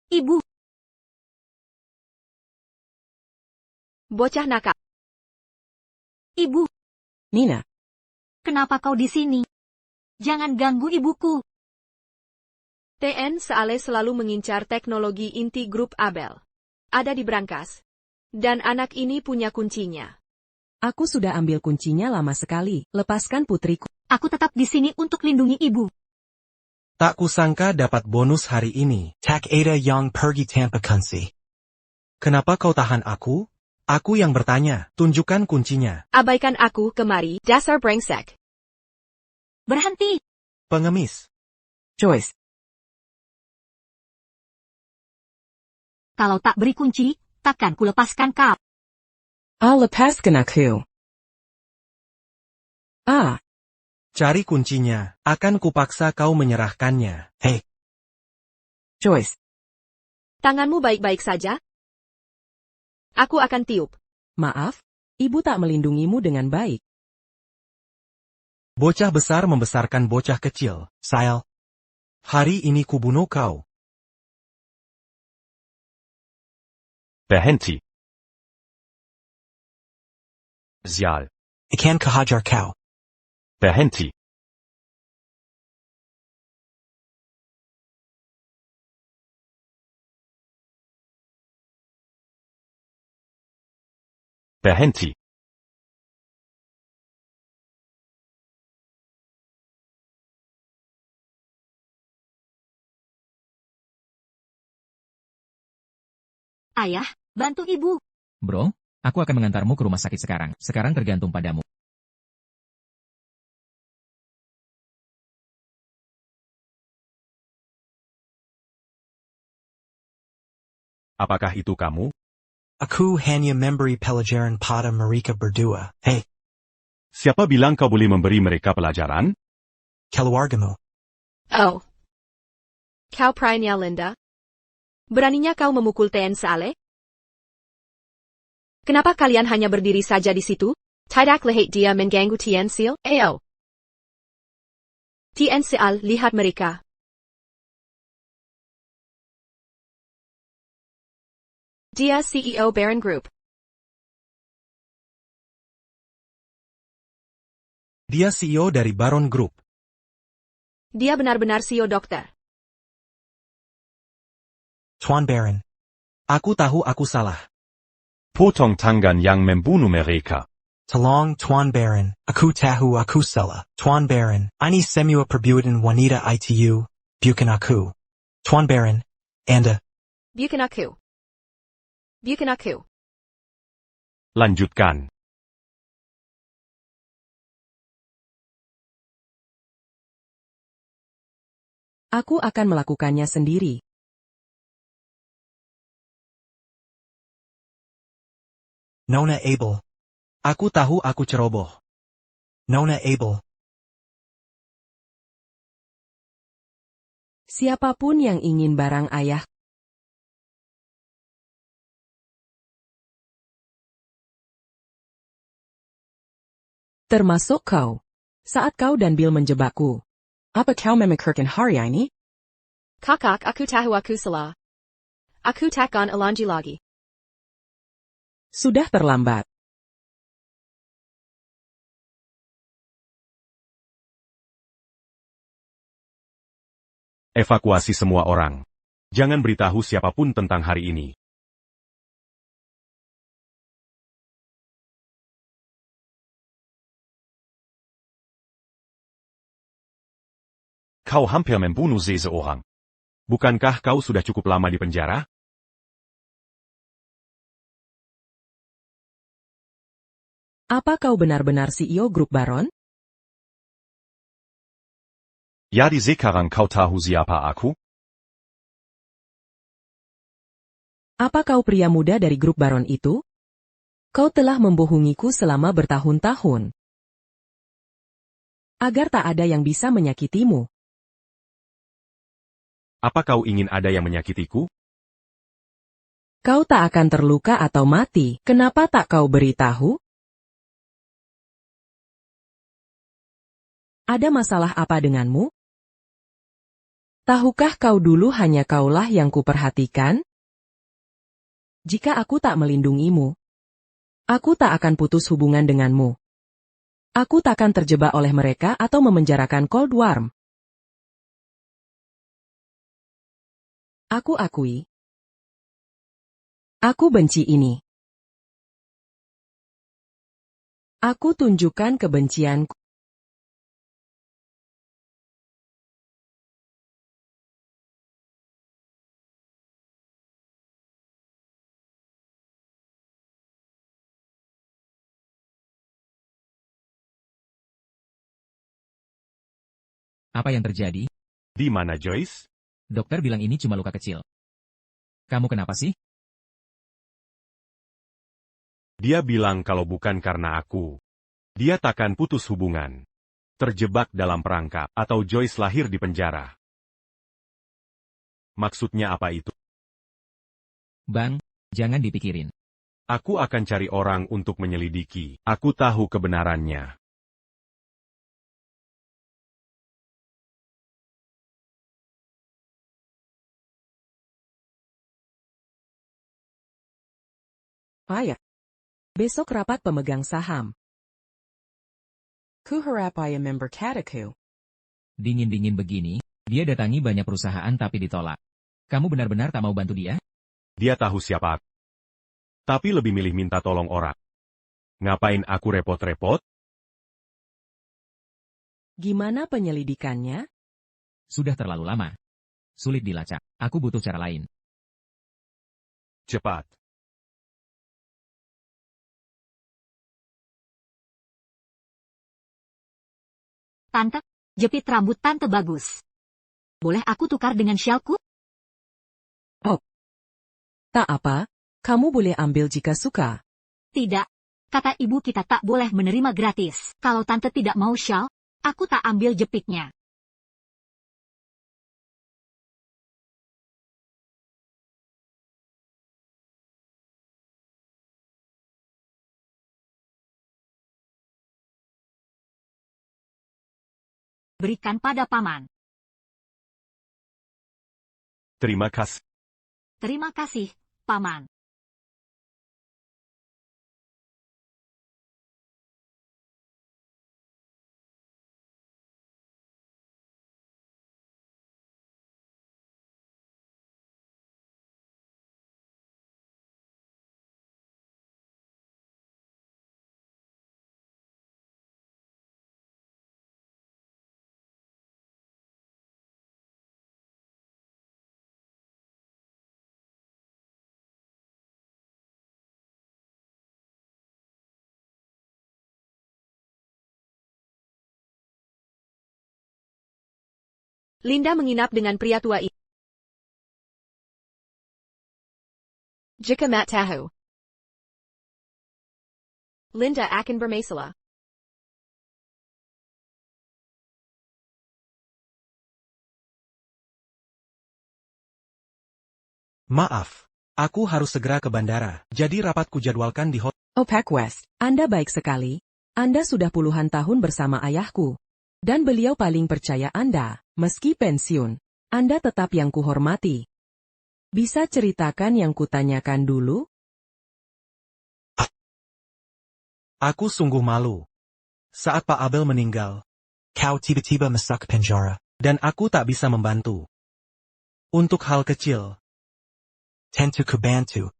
Ibu. Bocah nakal. Ibu. Nina. Kenapa kau di sini? Jangan ganggu ibuku. TN Seale selalu mengincar teknologi inti grup Abel. Ada di brankas. Dan anak ini punya kuncinya. Aku sudah ambil kuncinya lama sekali. Lepaskan putriku. Aku tetap di sini untuk lindungi ibu. Tak kusangka dapat bonus hari ini. Tak ada yang pergi tanpa kunci. Kenapa kau tahan aku? Aku yang bertanya. Tunjukkan kuncinya. Abaikan aku kemari, dasar brengsek. Berhenti. Pengemis. Joyce. Kalau tak beri kunci, takkan kulepaskan kau. Lepaskan aku. Cari kuncinya. Akan kupaksa kau menyerahkannya. Hey. Joyce. Tanganmu baik-baik saja? Aku akan tiup. Maaf, ibu tak melindungimu dengan baik. Bocah besar membesarkan bocah kecil. Sile. Hari ini kubunuh kau. Berhenti. Sial. Ikan kehajar kau. Berhenti. Berhenti. Ayah, bantu ibu. Bro, aku akan mengantarmu ke rumah sakit sekarang. Sekarang tergantung padamu. Apakah itu kamu? Aku hanya memberi pelajaran pada mereka berdua. Hey, Siapa bilang kau boleh memberi mereka pelajaran? keluargamu. Oh. Kau pria Linda? Beraninya kau memukul Tien Saleh? Kenapa kalian hanya berdiri saja di situ? Tidak lihat dia mengganggu Tien Sil? Ayo. Tien Sil, lihat mereka. Dia CEO Baron Group. Dia CEO dari Baron Group. Dia benar-benar CEO dokter. Tuan Baron. Aku tahu aku salah. Potong tangan yang membunuh mereka. Tolong Tuan Baron. Aku tahu aku salah. Tuan Baron. Ini semua perbuatan wanita itu. Bukan aku. Tuan Baron. Anda. Bukan aku. Bukan aku. Lanjutkan. Aku akan melakukannya sendiri. Nona Abel. Aku tahu aku ceroboh. Nona Abel. Siapapun yang ingin barang ayah, termasuk kau. Saat kau dan Bill menjebakku. Apa kau memikirkan hari ini? Kakak, aku tahu aku salah. Aku takkan ulangi lagi. Sudah terlambat. Evakuasi semua orang. Jangan beritahu siapapun tentang hari ini. Kau hampir membunuh seseorang. Bukankah kau sudah cukup lama di penjara? Apa kau benar-benar CEO grup Baron? Jadi sekarang kau tahu siapa aku? Apa kau pria muda dari grup Baron itu? Kau telah membohongiku selama bertahun-tahun. Agar tak ada yang bisa menyakitimu. Apa kau ingin ada yang menyakitiku? Kau tak akan terluka atau mati. Kenapa tak kau beritahu? Ada masalah apa denganmu? Tahukah kau dulu hanya kaulah yang kuperhatikan? Jika aku tak melindungimu, aku tak akan putus hubungan denganmu. Aku takkan terjebak oleh mereka atau memenjarakan Cold Worm. Aku akui. Aku benci ini. Aku tunjukkan kebencianku. Apa yang terjadi? Di mana Joyce? Dokter bilang ini cuma luka kecil. Kamu kenapa sih? Dia bilang kalau bukan karena aku, dia takkan putus hubungan. Terjebak dalam perangkap, atau Joyce lahir di penjara. Maksudnya apa itu? Bang, jangan dipikirin. Aku akan cari orang untuk menyelidiki. Aku tahu kebenarannya. Ayah. Besok rapat pemegang saham. Ku harap I am member kataku. Dingin-dingin begini, dia datangi banyak perusahaan tapi ditolak. Kamu benar-benar tak mau bantu dia? Dia tahu siapa aku. Tapi lebih milih minta tolong orang. Ngapain aku repot-repot? Gimana penyelidikannya? Sudah terlalu lama. Sulit dilacak. Aku butuh cara lain. Cepat. Tante, jepit rambut tante bagus. Boleh aku tukar dengan syalku? Tak apa, kamu boleh ambil jika suka. Tidak. Kata ibu kita tak boleh menerima gratis. Kalau tante tidak mau syal, aku tak ambil jepitnya. Berikan pada paman. Terima kasih. Terima kasih, paman. Linda menginap dengan pria tua itu. Jika Mat tahu. Linda akan bermasalah. Maaf, aku harus segera ke bandara, jadi rapat kujadwalkan di hotel. Pak West, Anda baik sekali. Anda sudah puluhan tahun bersama ayahku. Dan beliau paling percaya Anda, meski pensiun. Anda tetap yang kuhormati. Bisa ceritakan yang kutanyakan dulu? Aku sungguh malu. Saat Pak Abel meninggal, Kau tiba-tiba masuk penjara. dan aku tak bisa membantu. Untuk hal kecil, Tentu ku bantu.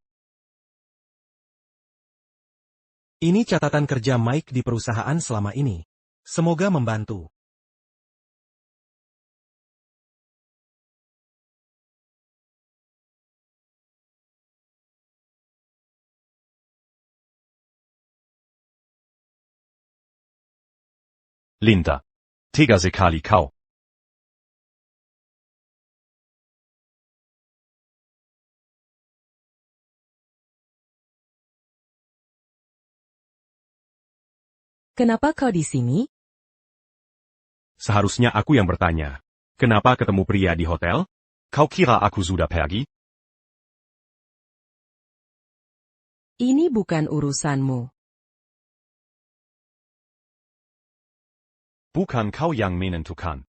ini catatan kerja Mike di perusahaan selama ini. Semoga membantu. Linda. Tega sekali kau. Kenapa kau di sini? Seharusnya aku yang bertanya. Kenapa ketemu pria di hotel? Kau kira aku sudah pergi? Ini bukan urusanmu. Bukan kau yang menentukan.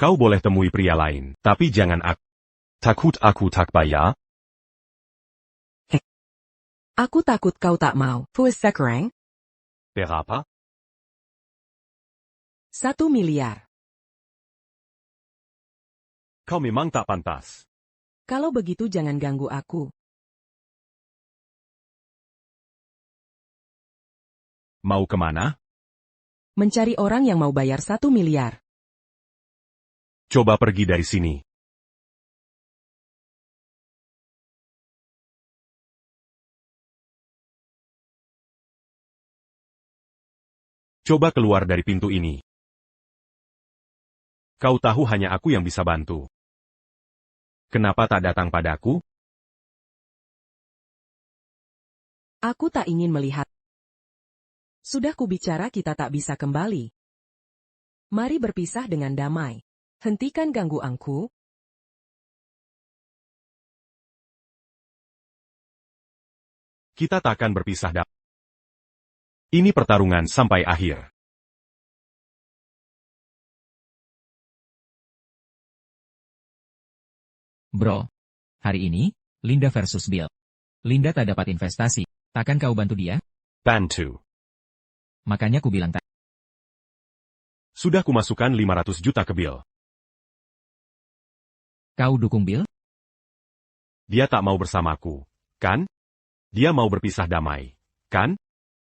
Kau boleh temui pria lain, tapi jangan aku. Takut aku tak bayar? Aku takut kau tak mau. Fues sekarang? Berapa? 1 miliar. Kau memang tak pantas. Kalau begitu jangan ganggu aku. Mau kemana? Mencari orang yang mau bayar 1 miliar. Coba pergi dari sini. Coba keluar dari pintu ini. Kau tahu hanya aku yang bisa bantu. Kenapa tak datang padaku? Aku tak ingin melihat. Sudah kubicara kita tak bisa kembali. Mari berpisah dengan damai. Hentikan ganggu aku. Kita takkan berpisah. Ini pertarungan sampai akhir. Bro, hari ini, Linda versus Bill. Linda tak dapat investasi, takkan kau bantu dia? Bantu. Makanya ku bilang tak. Sudah kumasukkan 500 juta ke Bill. Kau dukung Bill? Dia tak mau bersamaku, kan? Dia mau berpisah damai, kan?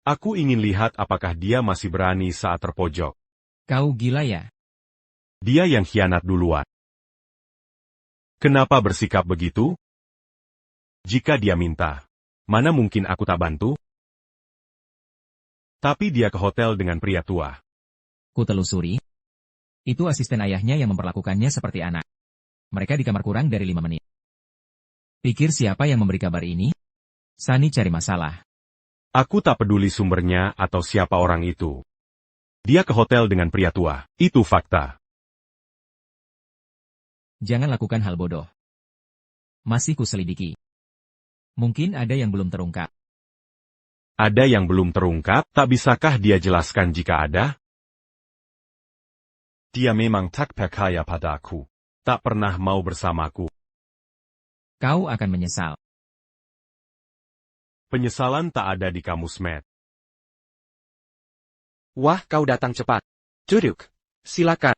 Aku ingin lihat apakah dia masih berani saat terpojok. Kau gila ya? Dia yang khianat duluan. Kenapa bersikap begitu? Jika dia minta, mana mungkin aku tak bantu? Tapi dia ke hotel dengan pria tua. Ku telusuri. Itu asisten ayahnya yang memperlakukannya seperti anak. Mereka di kamar kurang dari 5 menit. Pikir siapa yang memberi kabar ini? Sunny cari masalah. Aku tak peduli sumbernya atau siapa orang itu. Dia ke hotel dengan pria tua, itu fakta. Jangan lakukan hal bodoh. Masih kuselidiki. Mungkin ada yang belum terungkap. Ada yang belum terungkap, tak bisakah dia jelaskan jika ada? Dia memang tak percaya padaku. Tak pernah mau bersamaku. Kau akan menyesal. Penyesalan tak ada di kamus Matt. Wah, kau datang cepat. Duduk. Silakan.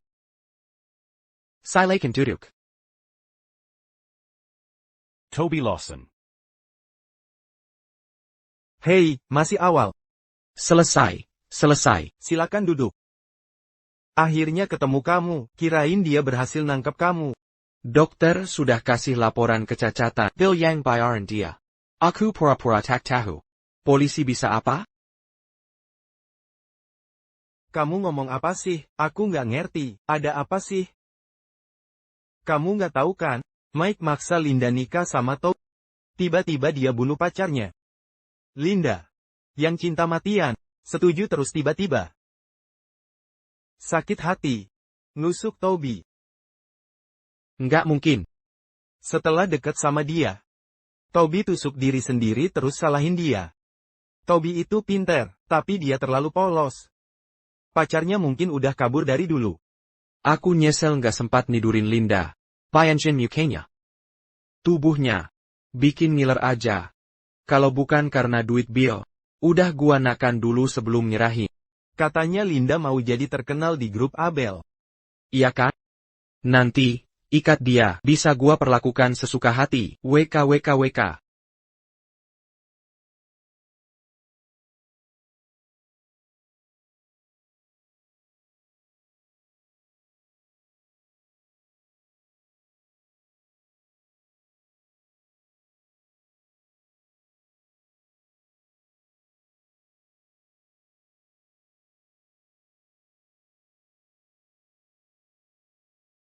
Silakan duduk. Toby Lawson. Hei, masih awal. Selesai. Silakan duduk. Akhirnya ketemu kamu, kirain dia berhasil nangkep kamu. Dokter sudah kasih laporan kecacatan. Bill yang bayaran dia. Aku pura-pura tak tahu. Polisi bisa apa? Kamu ngomong apa sih? Aku nggak ngerti. Ada apa sih? Kamu nggak tahu kan? Mike maksa Linda nikah sama Toby. Tiba-tiba dia bunuh pacarnya. Linda, yang cinta matian, setuju terus tiba-tiba. Sakit hati. Nusuk Toby. Nggak mungkin. Setelah dekat sama dia, Toby tusuk diri sendiri terus salahin dia. Toby itu pinter, tapi dia terlalu polos. Pacarnya mungkin udah kabur dari dulu. Aku nyesel nggak sempat nidurin Linda. Payancin mukanya. Tubuhnya. Bikin ngiler aja. Kalau bukan karena duit Bill, udah gua nakan dulu sebelum nyerahin. Katanya Linda mau jadi terkenal di grup Abel. Iya kan? Nanti, ikat dia. Bisa gua perlakukan sesuka hati. WKWKWK.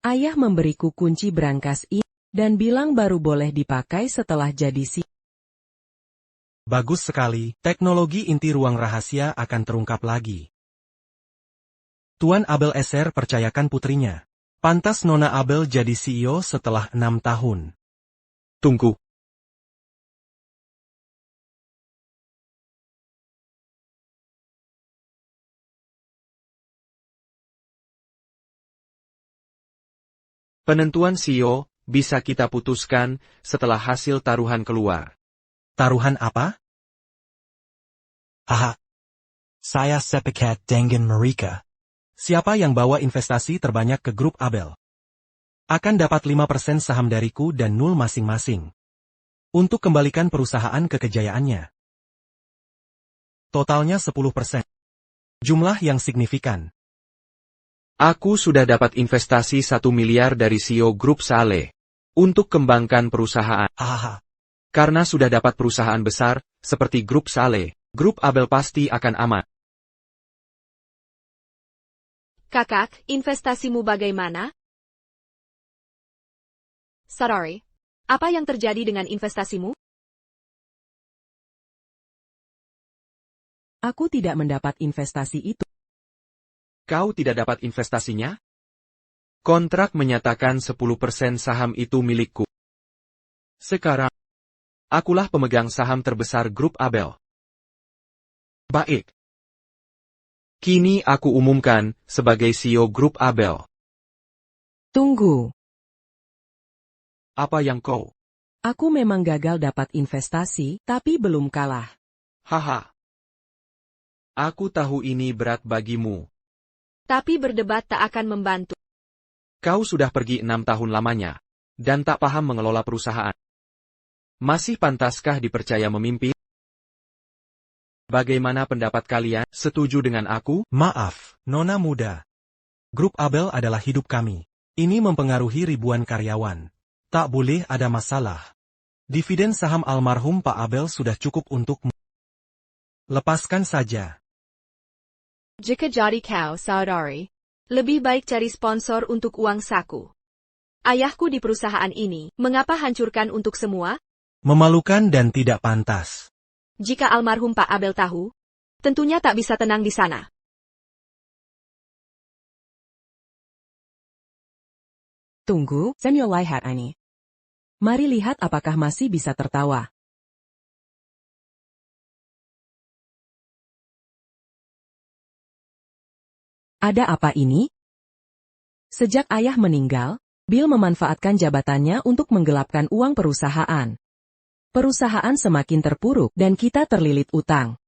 Ayah memberiku kunci brankas ini, dan bilang baru boleh dipakai setelah jadi CEO. Bagus sekali, teknologi inti ruang rahasia akan terungkap lagi. Tuan Abel SR percayakan putrinya. Pantas Nona Abel jadi CEO setelah 6 tahun. Tunggu. Penentuan CEO, bisa kita putuskan, setelah hasil taruhan keluar. Taruhan apa? Haha. Saya sepakat dengan mereka. Siapa yang bawa investasi terbanyak ke grup Abel? Akan dapat 5% saham dariku dan 0 masing-masing. Untuk kembalikan perusahaan ke kejayaannya. Totalnya 10%. Jumlah yang signifikan. Aku sudah dapat investasi 1 miliar dari CEO Grup Saleh. Untuk kembangkan perusahaan. Hahaha. Karena sudah dapat perusahaan besar, seperti Grup Saleh, Grup Abel pasti akan aman. Kakak, investasimu bagaimana? Sorry. Apa yang terjadi dengan investasimu? Aku tidak mendapat investasi itu. Kau tidak dapat investasinya? Kontrak menyatakan 10% saham itu milikku. Sekarang, akulah pemegang saham terbesar Grup Abel. Baik. Kini aku umumkan, sebagai CEO Grup Abel. Tunggu. Apa yang kau? Aku memang gagal dapat investasi, tapi belum kalah. Haha. Aku tahu ini berat bagimu. Tapi berdebat tak akan membantu. Kau sudah pergi 6 tahun lamanya, dan tak paham mengelola perusahaan. Masih pantaskah dipercaya memimpin? Bagaimana pendapat kalian? Setuju dengan aku? Maaf, Nona muda. Grup Abel adalah hidup kami. Ini mempengaruhi ribuan karyawan. Tak boleh ada masalah. Dividen saham almarhum Pak Abel sudah cukup untukmu. Lepaskan saja. Jika jadi kau, saudari, lebih baik cari sponsor untuk uang saku. Ayahku di perusahaan ini, mengapa hancurkan untuk semua? Memalukan dan tidak pantas. Jika almarhum Pak Abel tahu, tentunya tak bisa tenang di sana. Tunggu, Samuel lihat ini. Mari lihat apakah masih bisa tertawa. Ada apa ini? Sejak ayah meninggal, Bill memanfaatkan jabatannya untuk menggelapkan uang perusahaan. Perusahaan semakin terpuruk dan kita terlilit utang.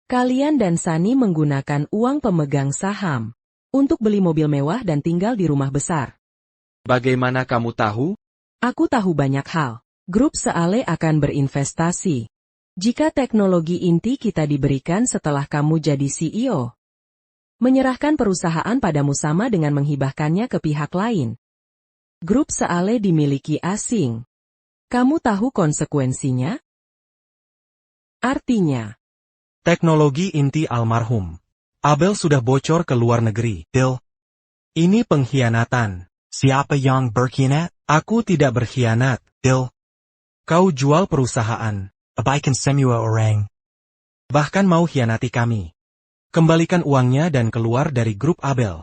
Kalian dan Sunny menggunakan uang pemegang saham untuk beli mobil mewah dan tinggal di rumah besar. Bagaimana kamu tahu? Aku tahu banyak hal. Grup Seale akan berinvestasi. Jika teknologi inti kita diberikan setelah kamu jadi CEO. Menyerahkan perusahaan padamu sama dengan menghibahkannya ke pihak lain. Grup Seale dimiliki asing. Kamu tahu konsekuensinya? Artinya, Teknologi inti almarhum Abel sudah bocor ke luar negeri. Bill, ini pengkhianatan. Siapa yang berkhianat? Aku tidak berkhianat, Bill. Kau jual perusahaan. Abaikan semua orang. Bahkan mau khianati kami. Kembalikan uangnya dan keluar dari grup Abel.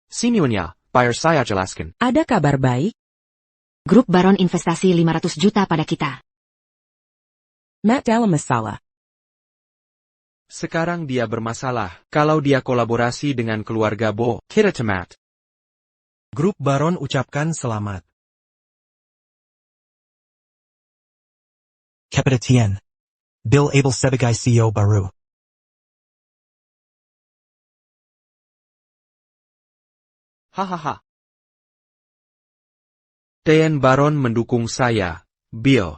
Semuanya, biar saya jelaskan. ada kabar baik? Grup Baron investasi 500 juta pada kita. Matt dalam masalah. Sekarang dia bermasalah kalau dia kolaborasi dengan keluarga Bo. Kita temat. Grup Baron ucapkan selamat. Kepetitian. Bill Abel sebagai CEO baru. Hahaha. Dan Baron mendukung saya, Bill.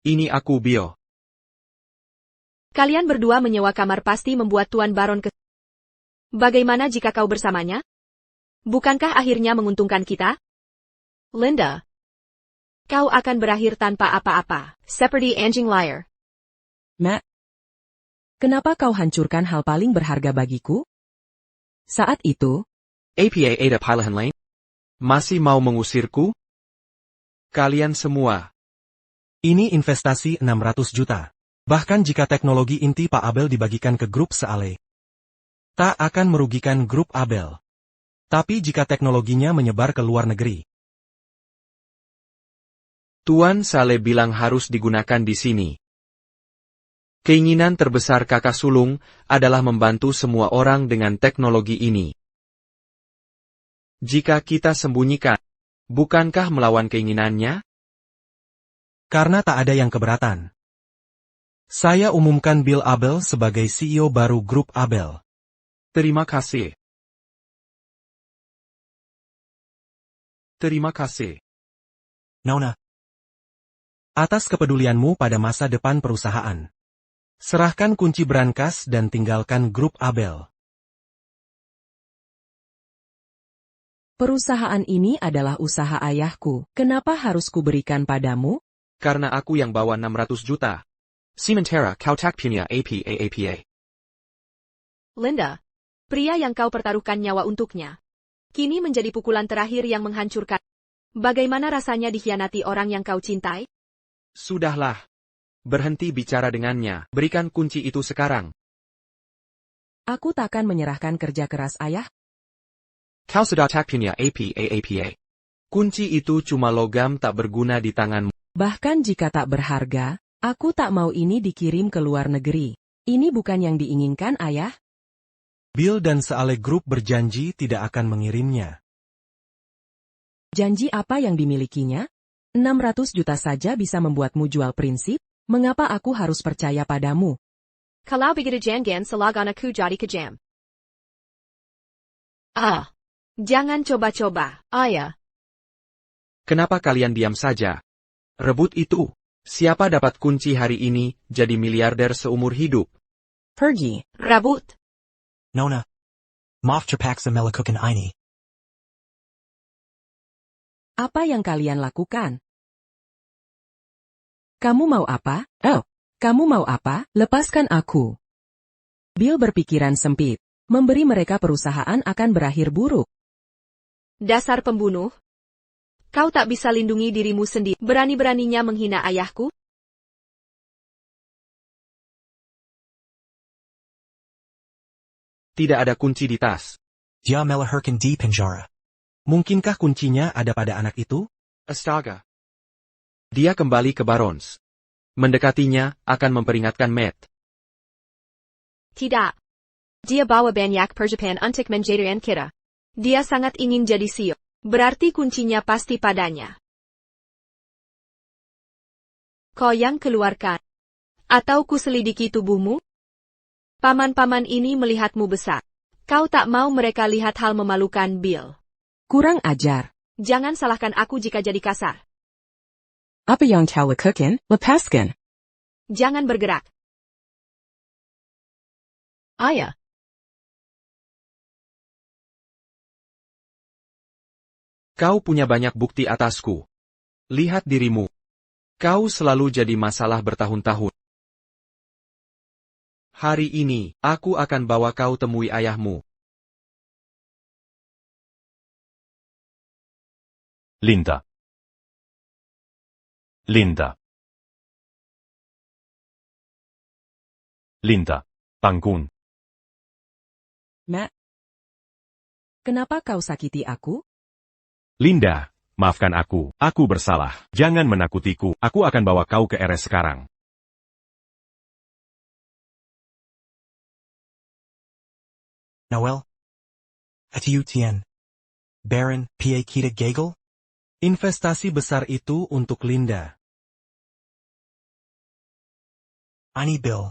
Ini aku, Bill. Kalian berdua menyewa kamar pasti membuat Tuan Baron ke... Bagaimana jika kau bersamanya? Bukankah akhirnya menguntungkan kita? Linda. Kau akan berakhir tanpa apa-apa, seperti anjing liar. Matt, kenapa kau hancurkan hal paling berharga bagiku? Saat itu, APA ada pilihan lain? Masih mau mengusirku? Kalian semua. Ini investasi 600 juta. Bahkan jika teknologi inti Pak Abel dibagikan ke grup Seale, tak akan merugikan grup Abel. Tapi jika teknologinya menyebar ke luar negeri, Tuan Sale bilang harus digunakan di sini. Keinginan terbesar kakak sulung adalah membantu semua orang dengan teknologi ini. Jika kita sembunyikan, bukankah melawan keinginannya? karena tak ada yang keberatan. Saya umumkan Bill Abel sebagai CEO baru grup Abel. Terima kasih. Terima kasih. Nona. Atas kepedulianmu pada masa depan perusahaan. Serahkan kunci brankas dan tinggalkan grup Abel. perusahaan ini adalah usaha ayahku. Kenapa harus kuberikan padamu? Karena aku yang bawa 600 juta. Sementara kau tak punya APA. Linda. Pria yang kau pertaruhkan nyawa untuknya. Kini menjadi pukulan terakhir yang menghancurkan. Bagaimana rasanya dikhianati orang yang kau cintai? Sudahlah. Berhenti bicara dengannya. Berikan kunci itu sekarang. Aku takkan menyerahkan kerja keras ayah. Kau sudah tak punya APA. Kunci itu cuma logam tak berguna di tanganmu. Bahkan jika tak berharga, aku tak mau ini dikirim ke luar negeri. Ini bukan yang diinginkan ayah. Bill dan Seale Group berjanji tidak akan mengirimnya. Janji apa yang dimilikinya? 600 juta saja bisa membuatmu jual prinsip? Mengapa aku harus percaya padamu? Kalau begitu jangan salahkan aku jadi kejam. Jangan coba-coba, ayah. Kenapa kalian diam saja? Rebut itu. Siapa dapat kunci hari ini, jadi miliarder seumur hidup? Pergi. Rebut. Nona. Maaf terpaksa melakukan ini. Apa yang kalian lakukan? Kamu mau apa? Oh, kamu mau apa? Lepaskan aku. Bill berpikiran sempit. Memberi mereka perusahaan akan berakhir buruk. Dasar pembunuh. Kau tak bisa lindungi dirimu sendiri. Berani-beraninya menghina ayahku? Tidak ada kunci di tas. Dia melahirkan di penjara. Mungkinkah kuncinya ada pada anak itu? Astaga. Dia kembali ke Barons. Mendekatinya, akan memperingatkan Matt. Tidak. Dia bawa banyak persiapan untuk menjadikan kita. Dia sangat ingin jadi CEO. Berarti kuncinya pasti padanya. Kau yang keluarkan. Atau ku selidiki tubuhmu? Paman-paman ini melihatmu besar. Kau tak mau mereka lihat hal memalukan, Bill. Kurang ajar. Jangan salahkan aku jika jadi kasar. Apa yang kau lakukan? Lepaskan. Jangan bergerak. Ayah. Kau punya banyak bukti atasku. Lihat dirimu. Kau selalu jadi masalah bertahun-tahun. Hari ini, aku akan bawa kau temui ayahmu. Linda. Linda. Linda. Bangun. Matt. Kenapa kau sakiti aku? Linda, maafkan aku. Aku bersalah. Jangan menakutiku. Aku akan bawa kau ke RS sekarang. Noel. Atiu Tien. Baron, P.A. Kita Gagel? Investasi besar itu untuk Linda. Ini Bill.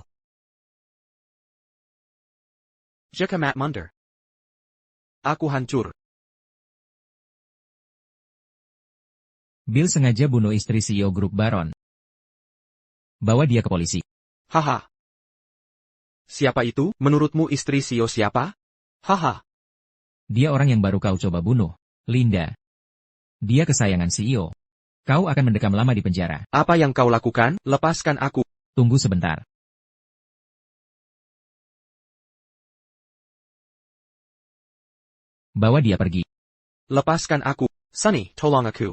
Jaka Matt Munder. Aku hancur. Bill sengaja bunuh istri CEO grup Baron. Bawa dia ke polisi. Haha. Siapa itu? Menurutmu istri CEO siapa? Haha. Dia orang yang baru kau coba bunuh, Linda. Dia kesayangan CEO. Kau akan mendekam lama di penjara. Apa yang kau lakukan? Lepaskan aku. Tunggu sebentar. Bawa dia pergi. Lepaskan aku. Sunny, tolong aku.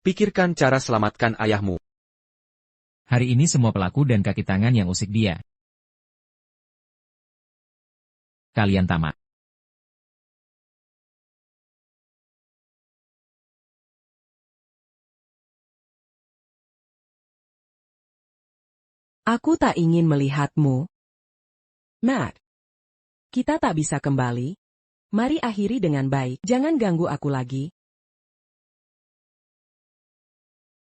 Pikirkan cara selamatkan ayahmu. Hari ini semua pelaku dan kaki tangan yang usik dia. Kalian tamat. Aku tak ingin melihatmu. Matt. Kita tak bisa kembali. Mari akhiri dengan baik. Jangan ganggu aku lagi.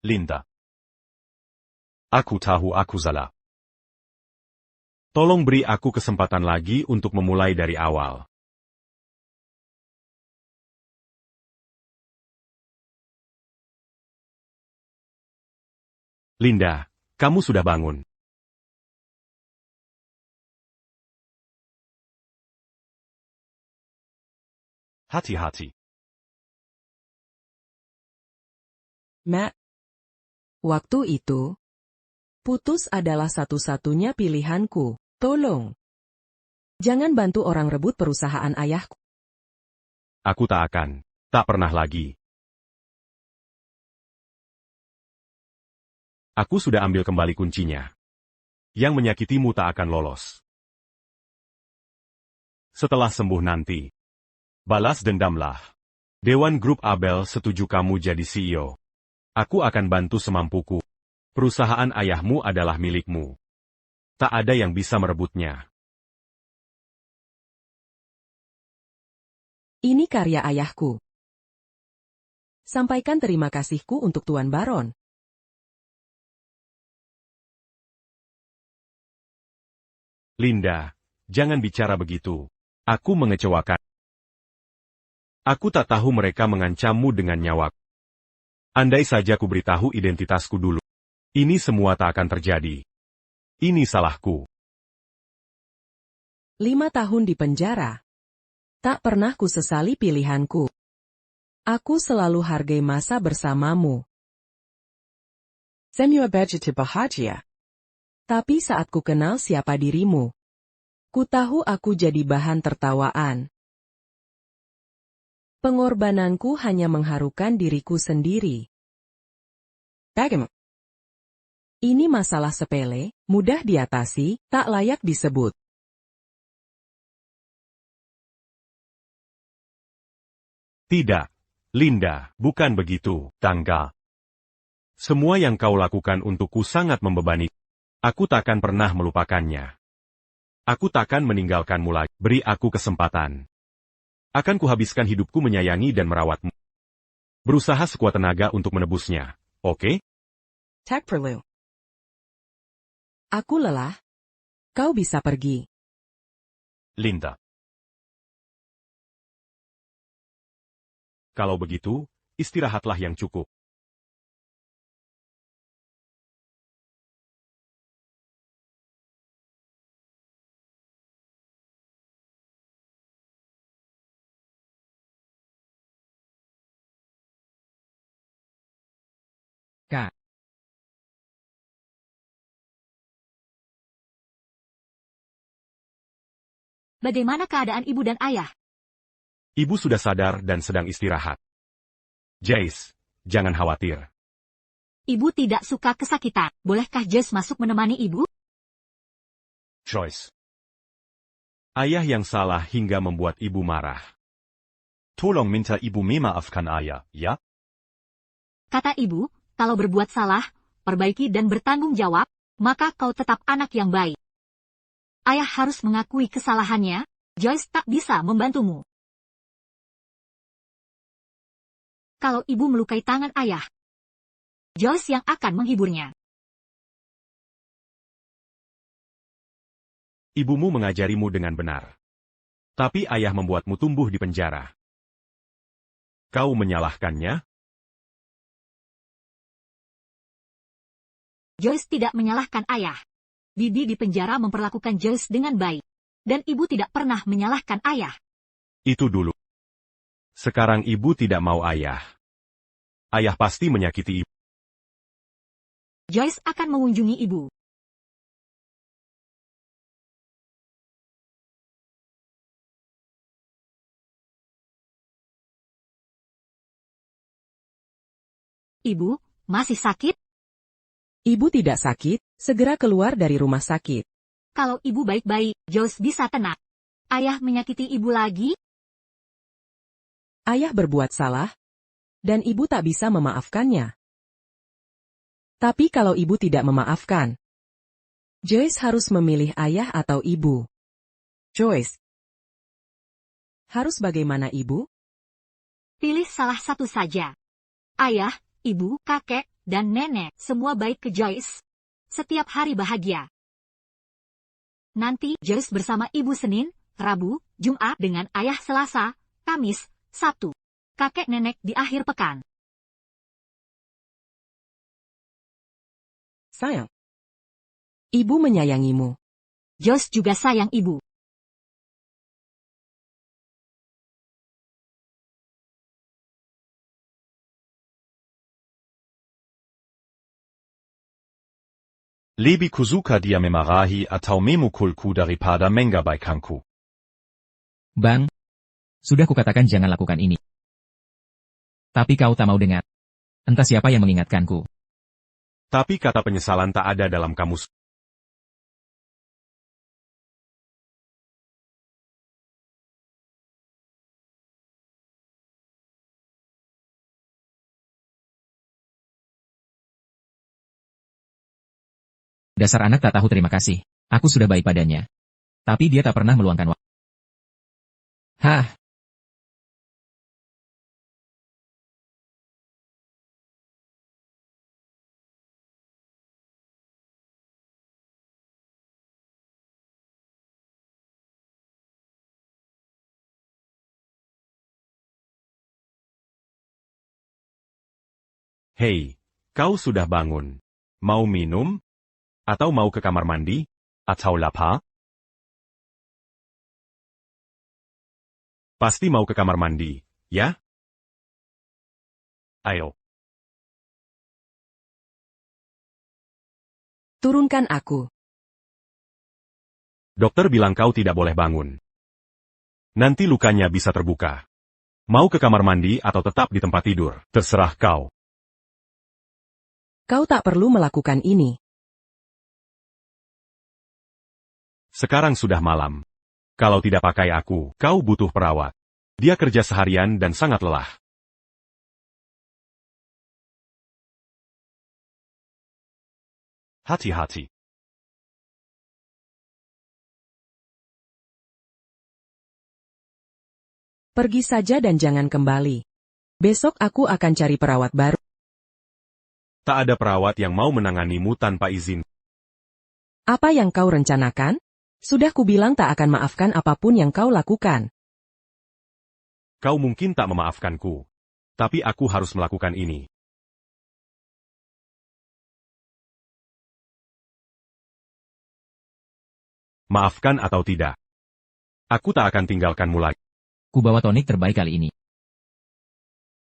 Linda. Aku tahu aku salah. Tolong beri aku kesempatan lagi untuk memulai dari awal. Linda, kamu sudah bangun. Hati-hati. Matt. Waktu itu, putus adalah satu-satunya pilihanku. Tolong. Jangan bantu orang rebut perusahaan ayahku. Aku tak akan. Tak pernah lagi. Aku sudah ambil kembali kuncinya. Yang menyakitimu tak akan lolos. Setelah sembuh nanti. Balas dendamlah. Dewan Grup Abel setuju kamu jadi CEO. Aku akan bantu semampuku. Perusahaan ayahmu adalah milikmu. Tak ada yang bisa merebutnya. Ini karya ayahku. Sampaikan terima kasihku untuk Tuan Baron. Linda, jangan bicara begitu. Aku mengecewakan. Aku tak tahu mereka mengancammu dengan nyawaku. Andai saja ku beritahu identitasku dulu. Ini semua tak akan terjadi. Ini salahku. 5 tahun di penjara. Tak pernah ku sesali pilihanku. Aku selalu hargai masa bersamamu. Semua begitu bahagia. Tapi saat ku kenal siapa dirimu, ku tahu aku jadi bahan tertawaan. Pengorbananku hanya mengharukan diriku sendiri. Bagaimana? Ini masalah sepele, mudah diatasi, tak layak disebut. Tidak, Linda, bukan begitu, Tangga. Semua yang kau lakukan untukku sangat membebani. Aku takkan pernah melupakannya. Aku takkan meninggalkanmu lagi. Beri aku kesempatan. Akan kuhabiskan hidupku menyayangi dan merawatmu. Berusaha sekuat tenaga untuk menebusnya, oke? Tak perlu. Aku lelah. Kau bisa pergi. Linda. Kalau begitu, istirahatlah yang cukup. Kak. Bagaimana keadaan ibu dan ayah? Ibu sudah sadar dan sedang istirahat. Jace, jangan khawatir. Ibu tidak suka kesakitan. Bolehkah Jace masuk menemani ibu? Joyce. Ayah yang salah hingga membuat ibu marah. Tolong minta ibu memaafkan ayah, ya? Kata ibu, kalau berbuat salah, perbaiki dan bertanggung jawab, maka kau tetap anak yang baik. Ayah harus mengakui kesalahannya, Joyce tak bisa membantumu. Kalau ibu melukai tangan ayah, Joyce yang akan menghiburnya. Ibumu mengajarimu dengan benar. Tapi ayah membuatmu tumbuh di penjara. Kau menyalahkannya? Joyce tidak menyalahkan ayah. Bibi di penjara memperlakukan Joyce dengan baik. Dan ibu tidak pernah menyalahkan ayah. Itu dulu. Sekarang ibu tidak mau ayah. Ayah pasti menyakiti ibu. Joyce akan mengunjungi ibu. Ibu, masih sakit? Ibu tidak sakit, segera keluar dari rumah sakit. Kalau ibu baik-baik, Joyce bisa tenang. Ayah menyakiti ibu lagi? Ayah berbuat salah, dan ibu tak bisa memaafkannya. Tapi kalau ibu tidak memaafkan, Joyce harus memilih ayah atau ibu. Joyce. Harus bagaimana ibu? Pilih salah satu saja. Ayah, ibu, kakek, dan nenek semua baik ke Joyce. Setiap hari bahagia. Nanti Joyce bersama ibu Senin, Rabu, Jumat dengan ayah Selasa, Kamis, Sabtu. Kakek nenek di akhir pekan. Sayang. Ibu menyayangimu. Joyce juga sayang ibu. Lebih kusuka dia memarahi atau memukulku daripada mengabaikanku. Bang, sudah kukatakan jangan lakukan ini. Tapi kau tak mau dengar. Entah siapa yang mengingatkanku. Tapi kata penyesalan tak ada dalam kamus. Dasar anak tak tahu terima kasih. Aku sudah baik padanya. Tapi dia tak pernah meluangkan waktu. Hah, Hei, kau sudah bangun. Mau minum? Atau mau ke kamar mandi? Atau lapar? Pasti mau ke kamar mandi, ya? Ayo. Turunkan aku. Dokter bilang kau tidak boleh bangun. Nanti lukanya bisa terbuka. Mau ke kamar mandi atau tetap di tempat tidur, terserah kau. Kau tak perlu melakukan ini. Sekarang sudah malam. Kalau tidak pakai aku, kau butuh perawat. Dia kerja seharian dan sangat lelah. Hati-hati. Pergi saja dan jangan kembali. Besok aku akan cari perawat baru. Tak ada perawat yang mau menanganimu tanpa izin. Apa yang kau rencanakan? Sudah kubilang tak akan maafkan apapun yang kau lakukan. Kau mungkin tak memaafkanku. Tapi aku harus melakukan ini. Maafkan atau tidak. Aku tak akan tinggalkanmu lagi. Ku bawa tonik terbaik kali ini.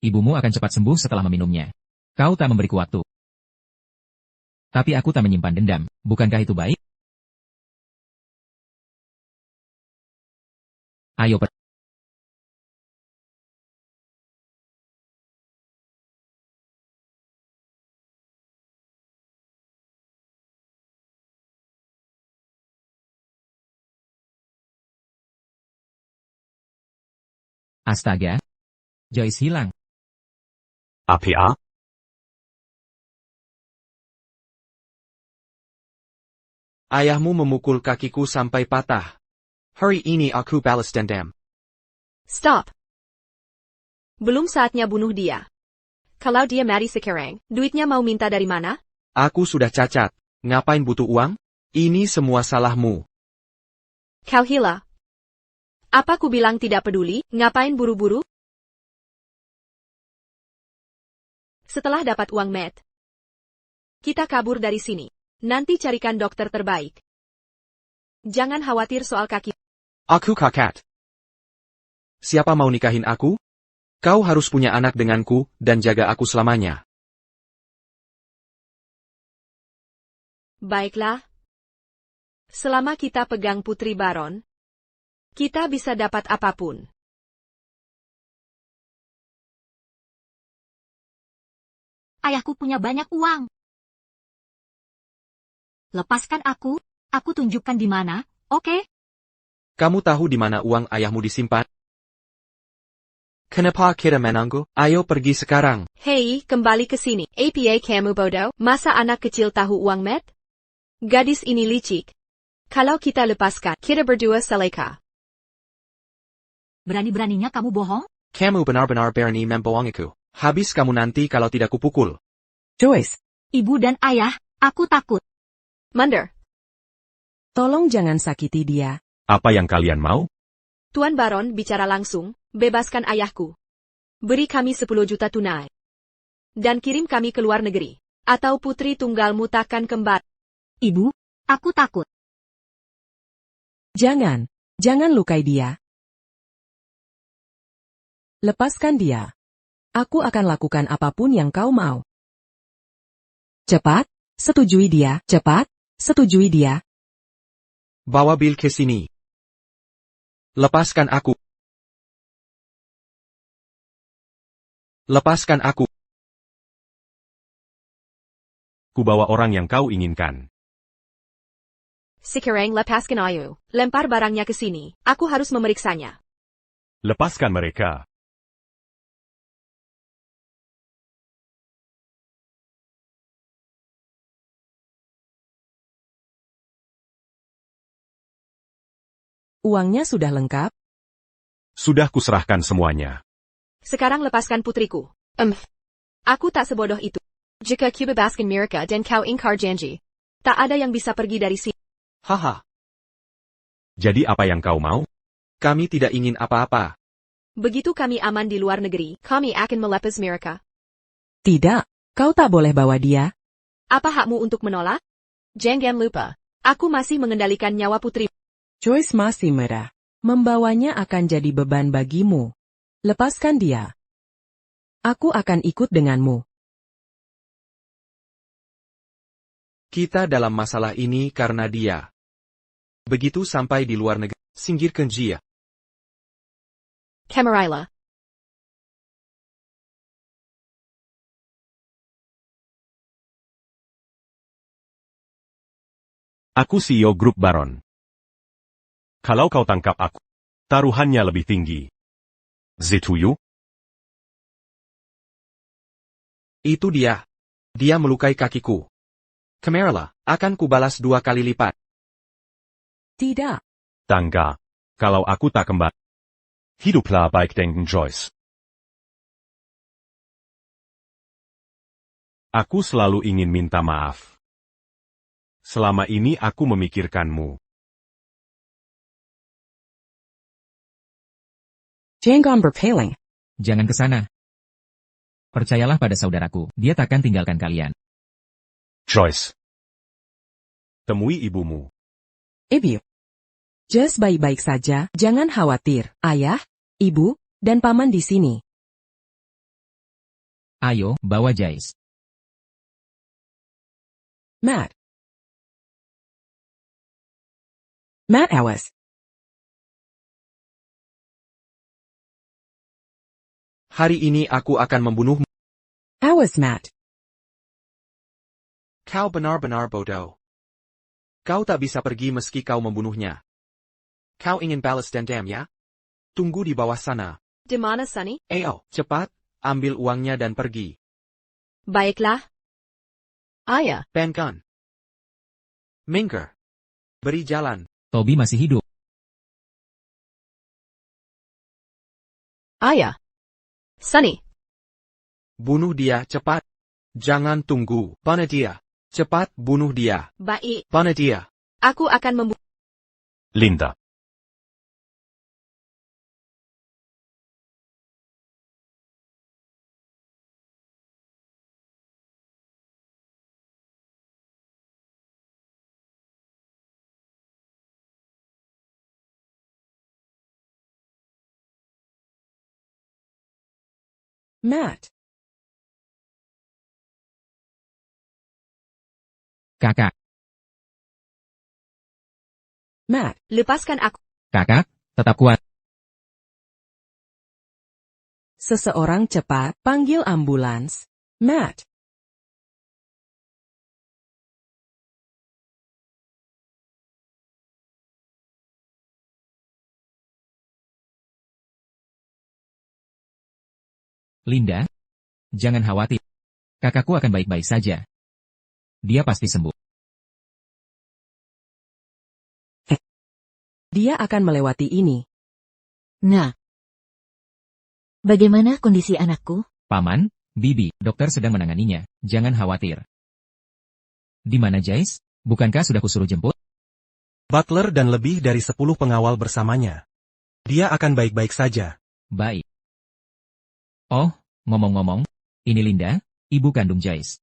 Ibumu akan cepat sembuh setelah meminumnya. Kau tak memberiku waktu. Tapi aku tak menyimpan dendam, bukankah itu baik? Ayo pergi. Astaga. Joyce hilang. Apa? Ayahmu memukul kakiku sampai patah. Hari ini aku balas dendam. Stop. Belum saatnya bunuh dia. Kalau dia mati sekarang, duitnya mau minta dari mana? Aku sudah cacat. Ngapain butuh uang? Ini semua salahmu. Kau gila. Apa ku bilang tidak peduli, ngapain buru-buru? Setelah dapat uang Matt, kita kabur dari sini. Nanti carikan dokter terbaik. Jangan khawatir soal kaki. Aku kakak. Siapa mau nikahin aku? Kau harus punya anak denganku, dan jaga aku selamanya. Baiklah. Selama kita pegang Putri Baron, kita bisa dapat apapun. Ayahku punya banyak uang. Lepaskan aku tunjukkan di mana, oke? Kamu tahu di mana uang ayahmu disimpan? Kenapa kita menunggu? Ayo pergi sekarang. Hei, kembali ke sini. Apa kamu bodoh? Masa anak kecil tahu uang Matt? Gadis ini licik. Kalau kita lepaskan, kita berdua seleka. Berani-beraninya kamu bohong? Kamu benar-benar berani membohongiku. Habis kamu nanti kalau tidak kupukul. Joyce, Ibu dan ayah, aku takut. Mundur. tolong jangan sakiti dia. Apa yang kalian mau? Tuan Baron bicara langsung, bebaskan ayahku. Beri kami 10 juta tunai. Dan kirim kami ke luar negeri. Atau putri tunggalmu takkan kembar. Ibu, aku takut. Jangan lukai dia. Lepaskan dia. Aku akan lakukan apapun yang kau mau. Cepat, setujui dia, cepat, setujui dia. Bawa Bill ke sini. Lepaskan aku. Lepaskan aku. Ku bawa orang yang kau inginkan. Sekarang lepaskan ayu. Lempar barangnya ke sini. Aku harus memeriksanya. Lepaskan mereka. Uangnya sudah lengkap? Sudah kuserahkan semuanya. Sekarang lepaskan putriku. Aku tak sebodoh itu. Jika kau bebaskan mereka dan kau ingkar janji, tak ada yang bisa pergi dari sini. Haha. Jadi apa yang kau mau? Kami tidak ingin apa-apa. Begitu kami aman di luar negeri, kami akan melepas mereka. Tidak, Kau tak boleh bawa dia. Apa hakmu untuk menolak? Jangan lupa, aku masih mengendalikan nyawa putri. Joyce masih muda. Membawanya akan jadi beban bagimu. Lepaskan dia. Aku akan ikut denganmu. Kita dalam masalah ini karena dia. Begitu sampai di luar negeri, singkirkan dia. Camarilla. Aku CEO grup Baron. Kalau kau tangkap aku, taruhannya lebih tinggi. Zituyu? Itu dia. Dia melukai kakiku. Camarilla, akan kubalas 2 kali lipat. Tidak. Tangga. Kalau aku tak kembali. Hiduplah baik dengen Joyce. Aku selalu ingin minta maaf. Selama ini aku memikirkanmu. Jangan berpaling. Jangan ke sana. Percayalah pada saudaraku, dia takkan tinggalkan kalian. Joyce. Temui ibumu. Ibu. Just baik-baik saja, jangan khawatir. Ayah, ibu, dan paman di sini. Ayo, bawa Joyce. Matt. Matt, awas. Hari ini aku akan membunuhmu. Awas, Matt. Kau benar-benar bodoh. Kau tak bisa pergi meski kau membunuhnya. Kau ingin balas dendam ya? Tunggu di bawah sana. Di mana, Sunny? Ayo, cepat, ambil uangnya dan pergi. Baiklah. Ayah. Penkan. Minker. Beri jalan. Toby masih hidup. Ayah. Sunny. Bunuh dia cepat. Jangan tunggu. Pana dia. Cepat bunuh dia. Baik. Pana dia. Aku akan membunuh. Linda. Matt. Kakak, Matt. Lepaskan aku. kakak, tetap kuat. Seseorang cepat, panggil ambulans. Matt. Linda, jangan khawatir. Kakakku akan baik-baik saja. Dia pasti sembuh. Dia akan melewati ini. Nah. Bagaimana kondisi anakku? Paman, Bibi, dokter sedang menanganinya. Jangan khawatir. Di mana Joyce? Bukankah sudah kusuruh jemput? Butler dan lebih dari 10 pengawal bersamanya. Dia akan baik-baik saja. Baik. Oh, ngomong-ngomong, ini Linda, ibu kandung Joyce.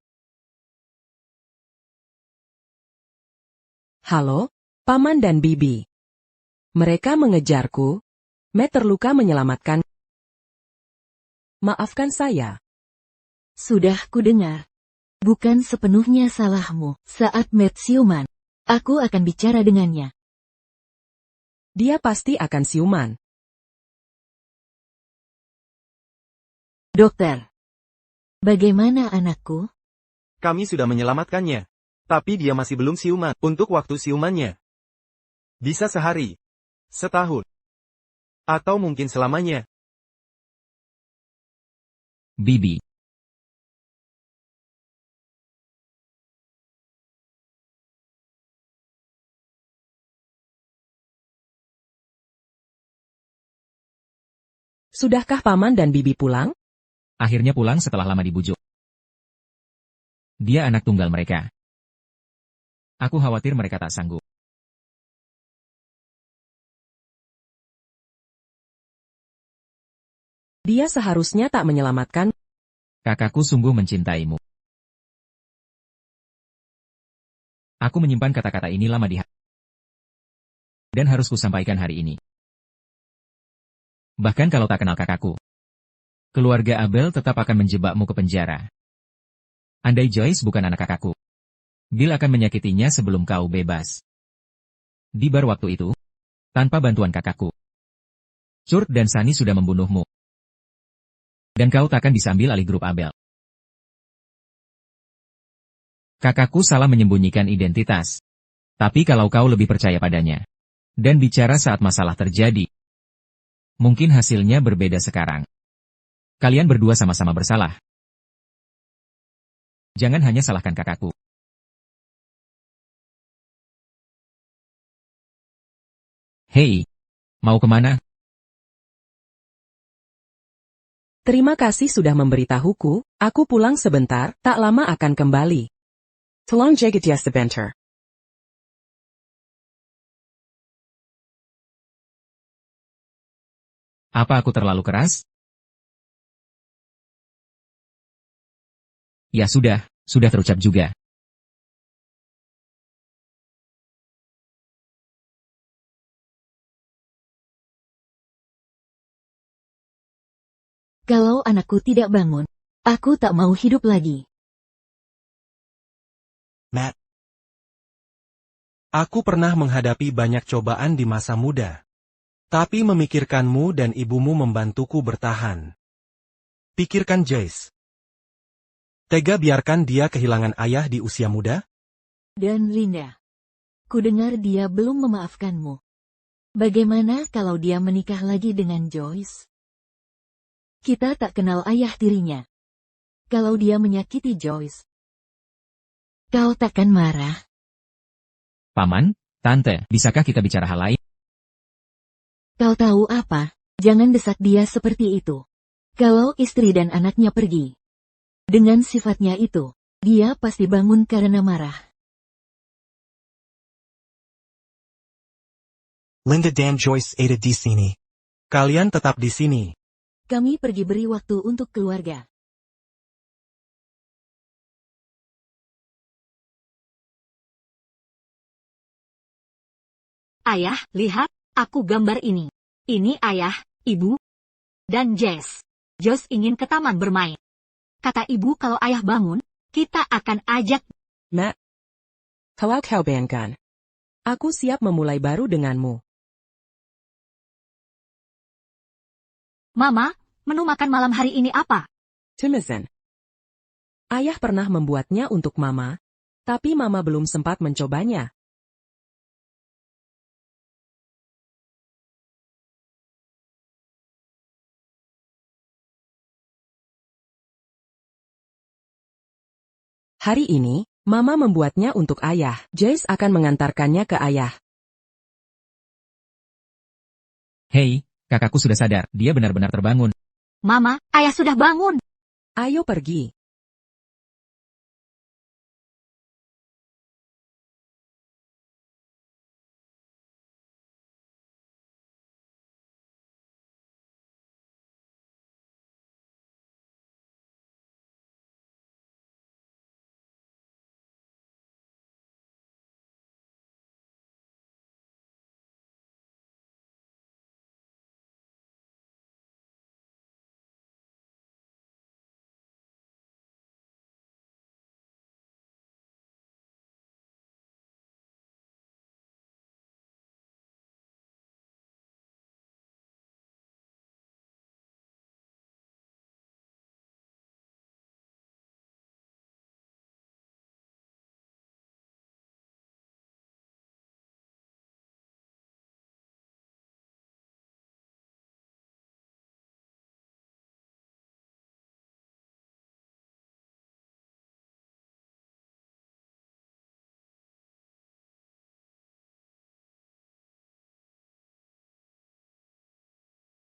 Halo, paman dan bibi. Mereka mengejarku. Matt terluka menyelamatkan. Maafkan saya. Sudah kudengar. Bukan sepenuhnya salahmu. Saat Matt siuman, aku akan bicara dengannya. Dia pasti akan siuman. Dokter. Bagaimana anakku? Kami sudah menyelamatkannya. Tapi dia masih belum siuman. Untuk waktu siumannya. Bisa sehari. Setahun. Atau mungkin selamanya. Bibi. Sudahkah paman dan bibi pulang? Akhirnya pulang setelah lama dibujuk. Dia anak tunggal mereka. Aku khawatir mereka tak sanggup. Dia seharusnya tak menyelamatkan. Kakakku sungguh mencintaimu. Aku menyimpan kata-kata ini lama di hati. Dan harus kusampaikan hari ini. Bahkan kalau tak kenal kakakku, keluarga Abel tetap akan menjebakmu ke penjara. Andai Joyce bukan anak kakakku, Bill akan menyakitinya sebelum kau bebas. Di bar waktu itu, tanpa bantuan kakakku, Kurt dan Sunny sudah membunuhmu. Dan kau takkan bisa ambil alih grup Abel. Kakakku salah menyembunyikan identitas. Tapi kalau kau lebih percaya padanya, dan bicara saat masalah terjadi, mungkin hasilnya berbeda sekarang. Kalian berdua sama-sama bersalah. Jangan hanya salahkan kakakku. Hei, mau kemana? Terima kasih sudah memberitahuku, aku pulang sebentar, tak lama akan kembali. Tolong jaga dia sebentar. Apa aku terlalu keras? Ya sudah terucap juga. Kalau anakku tidak bangun, aku tak mau hidup lagi. Matt. Aku pernah menghadapi banyak cobaan di masa muda. Tapi memikirkanmu dan ibumu membantuku bertahan. Pikirkan Joyce. Tega biarkan dia kehilangan ayah di usia muda? Dan Linda. Kudengar dia belum memaafkanmu. Bagaimana kalau dia menikah lagi dengan Joyce? Kita tak kenal ayah tirinya. Kalau dia menyakiti Joyce, kau takkan marah? Paman, Tante, bisakah kita bicara hal lain? Kau tahu apa? Jangan desak dia seperti itu. Kalau istri dan anaknya pergi, dengan sifatnya itu, dia pasti bangun karena marah. Linda dan Joyce ada di sini. Kalian tetap di sini. Kami pergi beri waktu untuk keluarga. Ayah, lihat, aku gambar ini. Ini ayah, ibu, dan Jess. Joyce ingin ke taman bermain. Kata ibu kalau ayah bangun, kita akan ajak. Matt. Kalau kau bangkan, aku siap memulai baru denganmu. Mama, menu makan malam hari ini apa? Timothy. Ayah pernah membuatnya untuk Mama, tapi Mama belum sempat mencobanya. Hari ini, Mama membuatnya untuk Ayah. Joyce akan mengantarkannya ke Ayah. Hei, kakakku sudah sadar, dia benar-benar terbangun. Mama, ayah sudah bangun. Ayo pergi.